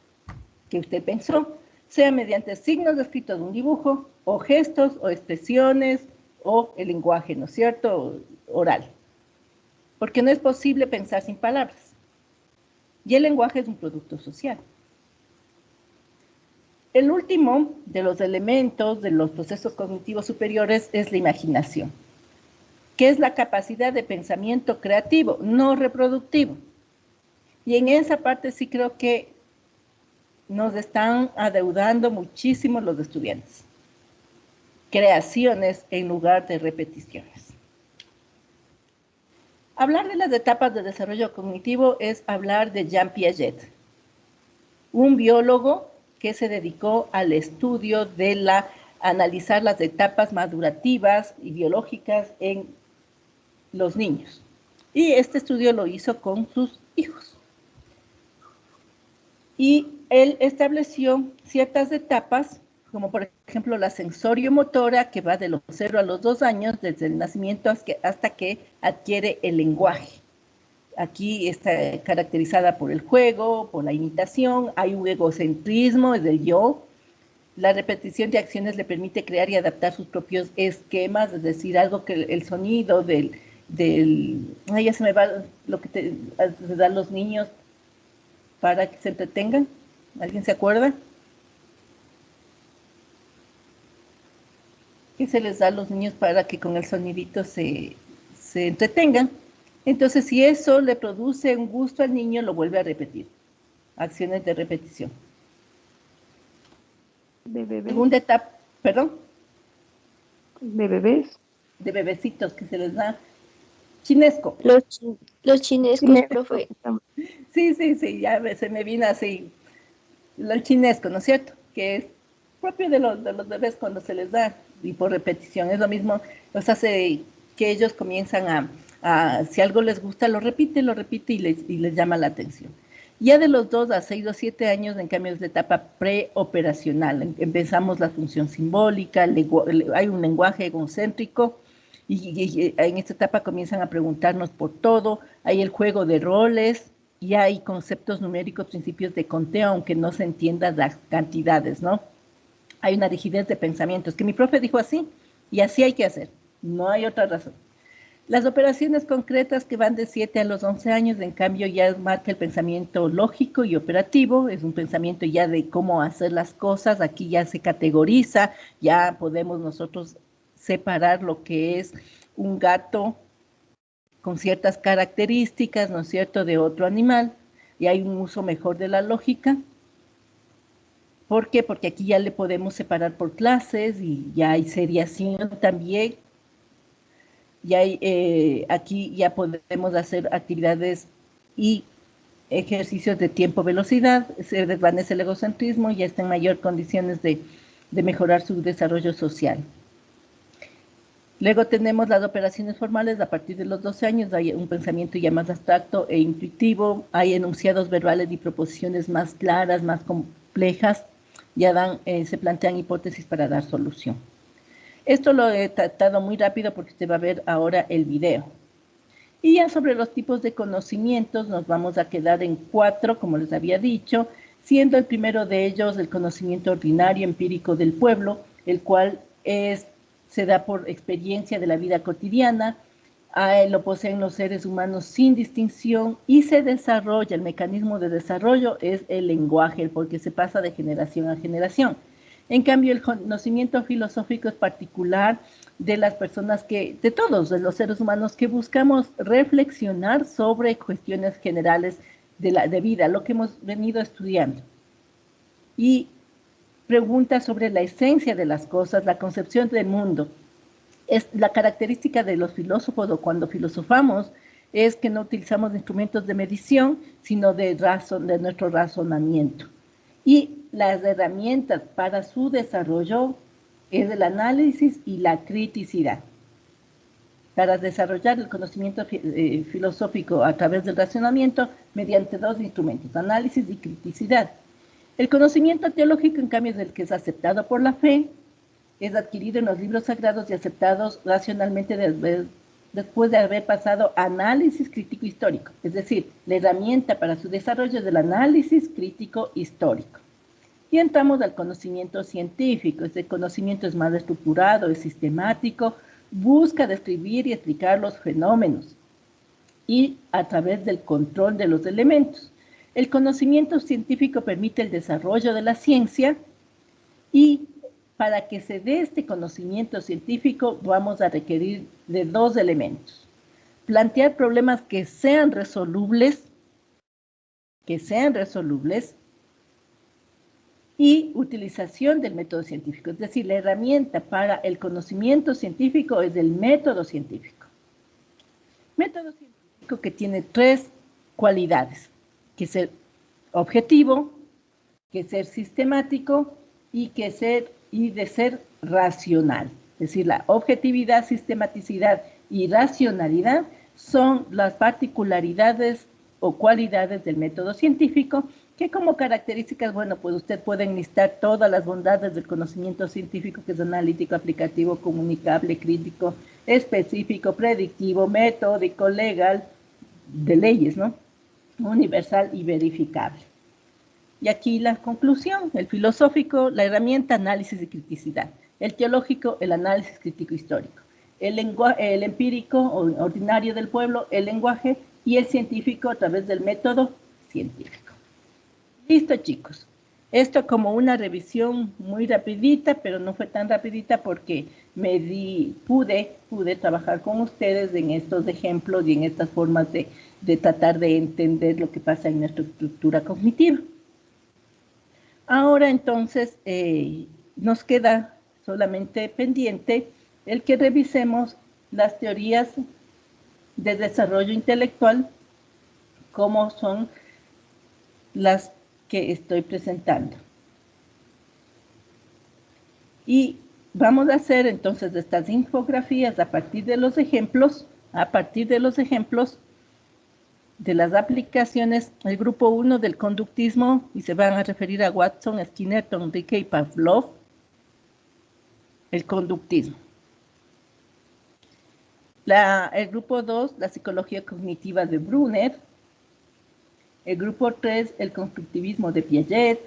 Speaker 2: que usted pensó, sea mediante signos escritos de un dibujo, o gestos, o expresiones, o el lenguaje, ¿no es cierto?, oral. Porque no es posible pensar sin palabras. Y el lenguaje es un producto social. El último de los elementos de los procesos cognitivos superiores es la imaginación, que es la capacidad de pensamiento creativo, no reproductivo. Y en esa parte sí creo que nos están adeudando muchísimo los estudiantes. Creaciones en lugar de repeticiones. Hablar de las etapas de desarrollo cognitivo es hablar de Jean Piaget, un biólogo que se dedicó al estudio de analizar las etapas madurativas y biológicas en los niños. Y este estudio lo hizo con sus hijos. Y él estableció ciertas etapas, como por ejemplo la sensorio-motora, que va de los 0 a los 2 años, desde el nacimiento hasta que adquiere el lenguaje. Aquí está caracterizada por el juego, por la imitación, hay un egocentrismo, es del yo. La repetición de acciones le permite crear y adaptar sus propios esquemas, es decir, algo que el sonido ay, ya se me va lo que te dan los niños para que se entretengan. ¿Alguien se acuerda? ¿Qué se les da a los niños para que con el sonidito se entretengan? Entonces, si eso le produce un gusto al niño, lo vuelve a repetir. Acciones de repetición.
Speaker 9: ¿De bebés?
Speaker 2: Segunda etapa, ¿perdón?
Speaker 9: ¿De bebés?
Speaker 2: De bebecitos que se les da chinesco.
Speaker 1: Los chinescos, profe.
Speaker 2: Sí, ya se me vino así el chinesco, ¿no es cierto? Que es propio de los bebés cuando se les da, y por repetición. Es lo mismo, los hace que ellos comienzan si algo les gusta, lo repite y les llama la atención. Ya de los 2 a 6 o 7 años, en cambio, es la etapa preoperacional. Empezamos la función simbólica, hay un lenguaje egocéntrico, y en esta etapa comienzan a preguntarnos por todo, hay el juego de roles, y hay conceptos numéricos, principios de conteo, aunque no se entiendan las cantidades, ¿no? Hay una rigidez de pensamientos, que mi profe dijo así, y así hay que hacer, no hay otra razón. Las operaciones concretas que van de 7 a los 11 años, en cambio, ya marca el pensamiento lógico y operativo, es un pensamiento ya de cómo hacer las cosas, aquí ya se categoriza, ya podemos nosotros separar lo que es un gato con ciertas características, ¿no es cierto?, de otro animal, y hay un uso mejor de la lógica. ¿Por qué? Porque aquí ya le podemos separar por clases y ya hay seriación también. Aquí ya podemos hacer actividades y ejercicios de tiempo-velocidad, se desvanece el egocentrismo y ya está en mayor condiciones de mejorar su desarrollo social. Luego tenemos las operaciones formales. A partir de los 12 años hay un pensamiento ya más abstracto e intuitivo, hay enunciados verbales y proposiciones más claras, más complejas, ya se plantean hipótesis para dar solución. Esto lo he tratado muy rápido porque usted va a ver ahora el video. Y ya sobre los tipos de conocimientos nos vamos a quedar en 4, como les había dicho, siendo el primero de ellos el conocimiento ordinario empírico del pueblo, el cual se da por experiencia de la vida cotidiana, lo poseen los seres humanos sin distinción y se desarrolla, el mecanismo de desarrollo es el lenguaje, porque se pasa de generación a generación. En cambio, el conocimiento filosófico es particular de las personas de todos, de los seres humanos, que buscamos reflexionar sobre cuestiones generales de vida, lo que hemos venido estudiando. Y preguntas sobre la esencia de las cosas, la concepción del mundo. Es la característica de los filósofos, o cuando filosofamos, es que no utilizamos instrumentos de medición, sino de nuestro razonamiento. Y las herramientas para su desarrollo es el análisis y la criticidad. Para desarrollar el conocimiento filosófico a través del razonamiento, mediante 2 instrumentos, análisis y criticidad. El conocimiento teológico, en cambio, es el que es aceptado por la fe, es adquirido en los libros sagrados y aceptados racionalmente después de haber pasado análisis crítico histórico. Es decir, la herramienta para su desarrollo es el análisis crítico histórico. Y entramos al conocimiento científico. Este conocimiento es más estructurado, es sistemático, busca describir y explicar los fenómenos y a través del control de los elementos. El conocimiento científico permite el desarrollo de la ciencia, y para que se dé este conocimiento científico vamos a requerir de 2 elementos. Plantear problemas que sean resolubles que sean resolubles y utilización del método científico. Es decir, la herramienta para el conocimiento científico es el método científico. Método científico que tiene 3 cualidades, que ser objetivo, que ser sistemático y de ser racional. Es decir, la objetividad, sistematicidad y racionalidad son las particularidades o cualidades del método científico que como características, bueno, pues usted puede enlistar todas las bondades del conocimiento científico, que es analítico, aplicativo, comunicable, crítico, específico, predictivo, metódico, legal, de leyes, ¿no? Universal y verificable. Y aquí la conclusión: el filosófico, la herramienta análisis y criticidad; el teológico, el análisis crítico histórico; el empírico o ordinario del pueblo, el lenguaje; y el científico a través del método científico. Listo, chicos. Esto como una revisión muy rapidita, pero no fue tan rapidita porque pude trabajar con ustedes en estos ejemplos y en estas formas de tratar de entender lo que pasa en nuestra estructura cognitiva. Ahora entonces nos queda solamente pendiente el que revisemos las teorías de desarrollo intelectual, como son las que estoy presentando. Y vamos a hacer entonces estas infografías a partir de los ejemplos, de las aplicaciones. El grupo 1 del conductismo, y se van a referir a Watson, Skinner, Tonrique y Pavlov, el conductismo. El grupo 2, la psicología cognitiva de Brunner. El grupo 3, el constructivismo de Piaget.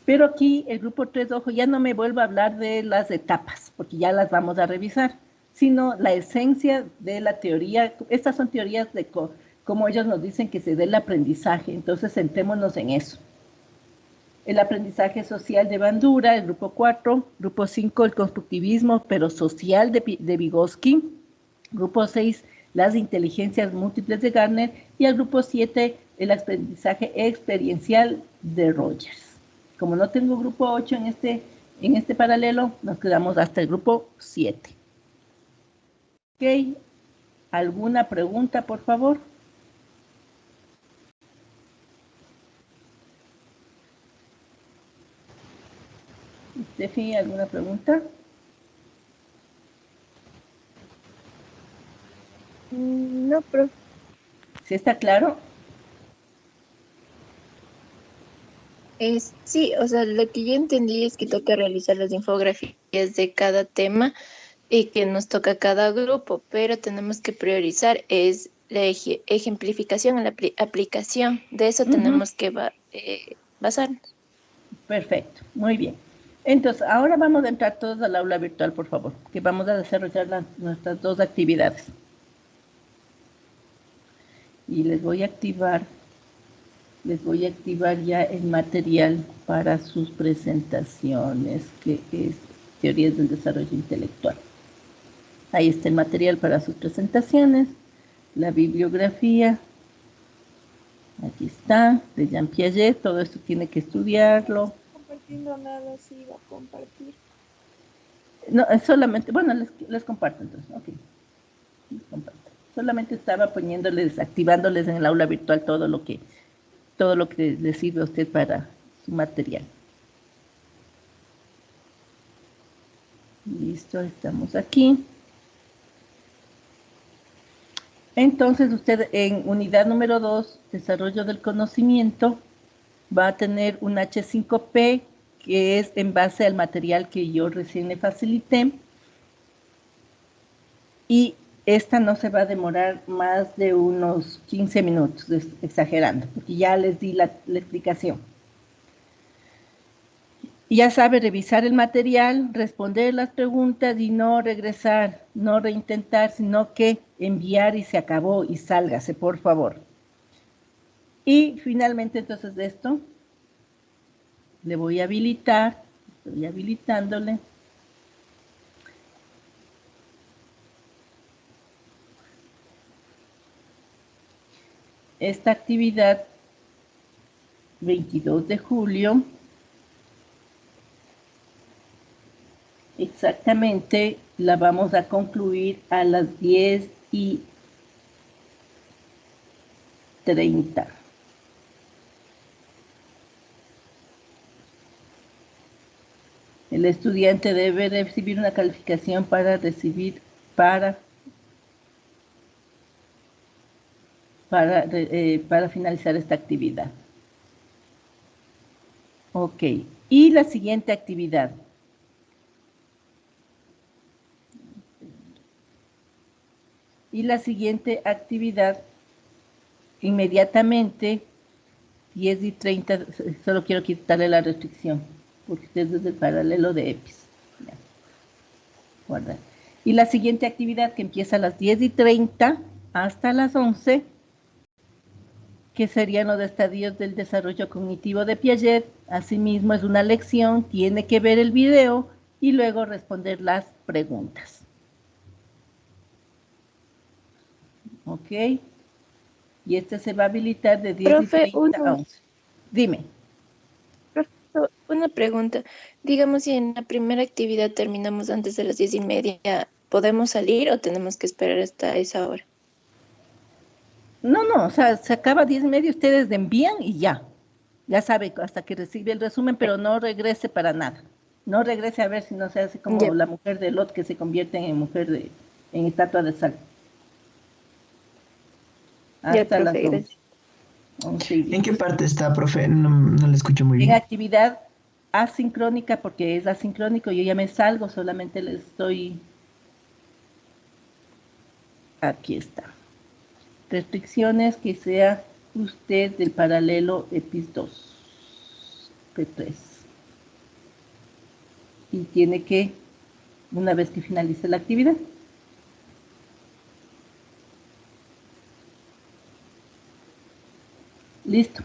Speaker 2: Pero aquí el grupo 3, ojo, ya no me vuelvo a hablar de las etapas, porque ya las vamos a revisar, sino la esencia de la teoría. Estas son teorías de cómo ellos nos dicen que se dé el aprendizaje, entonces centrémonos en eso. El aprendizaje social de Bandura, el grupo 4, grupo 5, el constructivismo, pero social de Vygotsky, grupo 6, las inteligencias múltiples de Gardner, y el grupo 7, el aprendizaje experiencial de Rogers. Como no tengo grupo 8 en este paralelo, nos quedamos hasta el grupo 7. ¿Ok? ¿Alguna pregunta, por favor? Steffi, ¿alguna pregunta?
Speaker 1: No, profe.
Speaker 2: ¿Sí está claro?
Speaker 1: Sí, o sea, lo que yo entendí es que toca realizar las infografías de cada tema y que nos toca cada grupo, pero tenemos que priorizar es la ejemplificación en la aplicación. De eso tenemos que basarnos.
Speaker 2: Perfecto, muy bien. Entonces, ahora vamos a entrar todos al aula virtual, por favor, que vamos a desarrollar nuestras 2 actividades. Y les voy a activar ya el material para sus presentaciones, que es Teorías del Desarrollo Intelectual. Ahí está el material para sus presentaciones, la bibliografía. Aquí está, de Jean Piaget. Todo esto tiene que estudiarlo.
Speaker 3: Compartiendo nada, sí va a compartir.
Speaker 2: No, es solamente, bueno, les comparto entonces, ok. Les comparto. Solamente estaba activándoles en el aula virtual todo lo que les sirve a usted para su material. Listo, estamos aquí. Entonces, usted en unidad número 2, desarrollo del conocimiento, va a tener un H5P, que es en base al material que yo recién le facilité. Y esta no se va a demorar más de unos 15 minutos, exagerando, porque ya les di la explicación. Ya sabe revisar el material, responder las preguntas y no regresar, no reintentar, sino que enviar y se acabó y sálgase, por favor. Y finalmente, entonces, de esto, le voy a habilitar, estoy habilitándole. Esta actividad 22 de julio, exactamente la vamos a concluir a las 10:30. El estudiante debe recibir una calificación para finalizar esta actividad. Ok, y la siguiente actividad. Inmediatamente, 10:30, solo quiero quitarle la restricción, porque usted es del paralelo de EPIS. Ya. Guarda. Y la siguiente actividad, que empieza a las 10:30 hasta las 11, que serían los estadios del desarrollo cognitivo de Piaget. Asimismo, es una lección, tiene que ver el video y luego responder las preguntas. ¿Ok? Y este se va a habilitar de 10:30 a 11. Dime.
Speaker 1: Profe, una pregunta. Digamos, si en la primera actividad terminamos antes de las 10:30, ¿podemos salir o tenemos que esperar hasta esa hora?
Speaker 2: No, o sea, se acaba 10:30, ustedes envían y ya. Ya sabe, hasta que recibe el resumen, pero no regrese para nada. No regrese a ver si no se hace como la mujer de Lot que se convierte en estatua de sal. Hasta las 11.
Speaker 8: ¿En qué parte está, profe? No le escucho muy bien.
Speaker 2: En actividad asincrónica, porque es asincrónico, yo ya me salgo, solamente le estoy... Aquí está. Restricciones que sea usted del paralelo EPIS 2, P3. Y tiene que, una vez que finalice la actividad. Listo.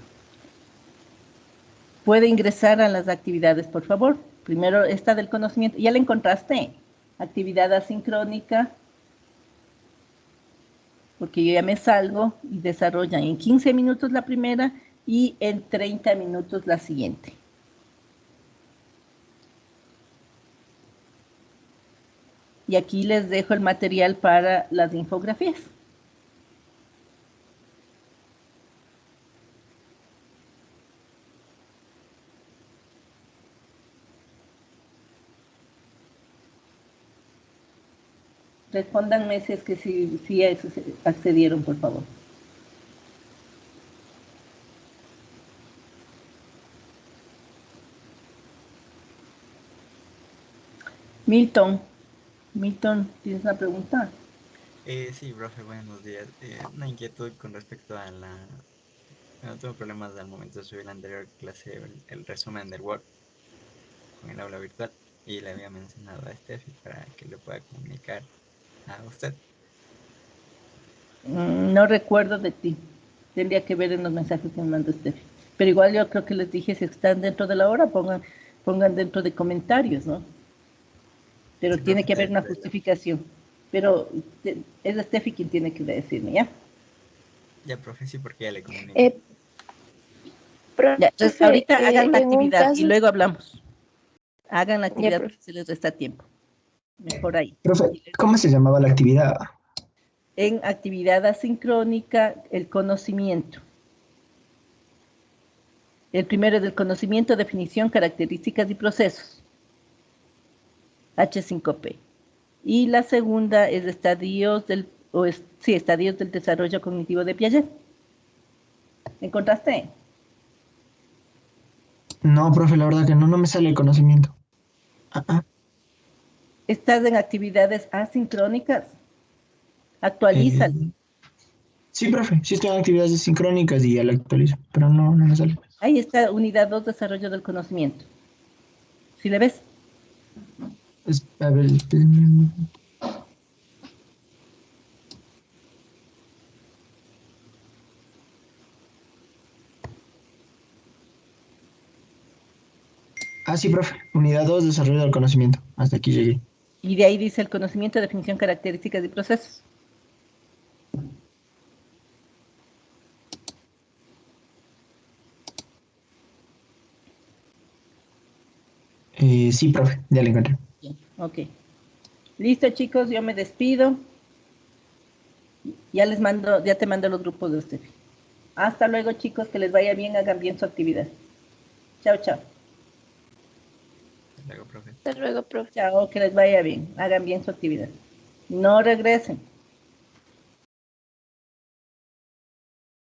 Speaker 2: Puede ingresar a las actividades, por favor. Primero esta del conocimiento. ¿Ya la encontraste? Actividad asincrónica. Porque yo ya me salgo y desarrollan en 15 minutos la primera y en 30 minutos la siguiente. Y aquí les dejo el material para las infografías. Respóndanme si es que sí accedieron, por favor. Milton, ¿tienes una pregunta?
Speaker 10: Sí, profe, buenos días. Una inquietud con respecto a no tuve problemas al momento de subir la anterior clase, el resumen del Word con el aula virtual, y le había mencionado a Steffi para que le pueda comunicar a usted.
Speaker 2: No recuerdo de ti. Tendría que ver en los mensajes que me mandó Steffi. Pero igual yo creo que les dije, si están dentro de la hora, pongan dentro de comentarios, ¿no? Pero sí, tiene que haber una justificación. Pero es Steffi quien tiene que decirme, ¿ya?
Speaker 10: Ya, profe, sí, porque ya le comuniqué.
Speaker 2: Ya, entonces, ahorita hagan la actividad y luego hablamos. Hagan la actividad porque se les resta tiempo. Mejor ahí.
Speaker 8: Profe, ¿cómo se llamaba la actividad?
Speaker 2: En actividad asincrónica, el conocimiento. El primero es el conocimiento, definición, características y procesos. H5P. Y la segunda es estadios del desarrollo cognitivo de Piaget. ¿Encontraste?
Speaker 8: No, profe, la verdad que no me sale el conocimiento.
Speaker 2: ¿Estás en actividades asincrónicas? Actualízalo.
Speaker 8: Sí, profe, sí estoy en actividades sincrónicas y ya la actualizo, pero no me sale.
Speaker 2: Ahí está, unidad 2, desarrollo del conocimiento. ¿Sí le ves?
Speaker 8: A ver, sí, profe, unidad 2, desarrollo del conocimiento. Hasta aquí llegué.
Speaker 2: Y de ahí dice el conocimiento, definición, características y procesos.
Speaker 8: Sí, profe, ya lo encontré.
Speaker 2: Bien, ok. Listo, chicos, yo me despido. Ya les mando, ya te mando los grupos de ustedes. Hasta luego, chicos, que les vaya bien, hagan bien su actividad. Chao, chao.
Speaker 10: Hasta luego, profe.
Speaker 1: Hasta luego, profe.
Speaker 2: Chao, que les vaya bien, hagan bien su actividad. No regresen.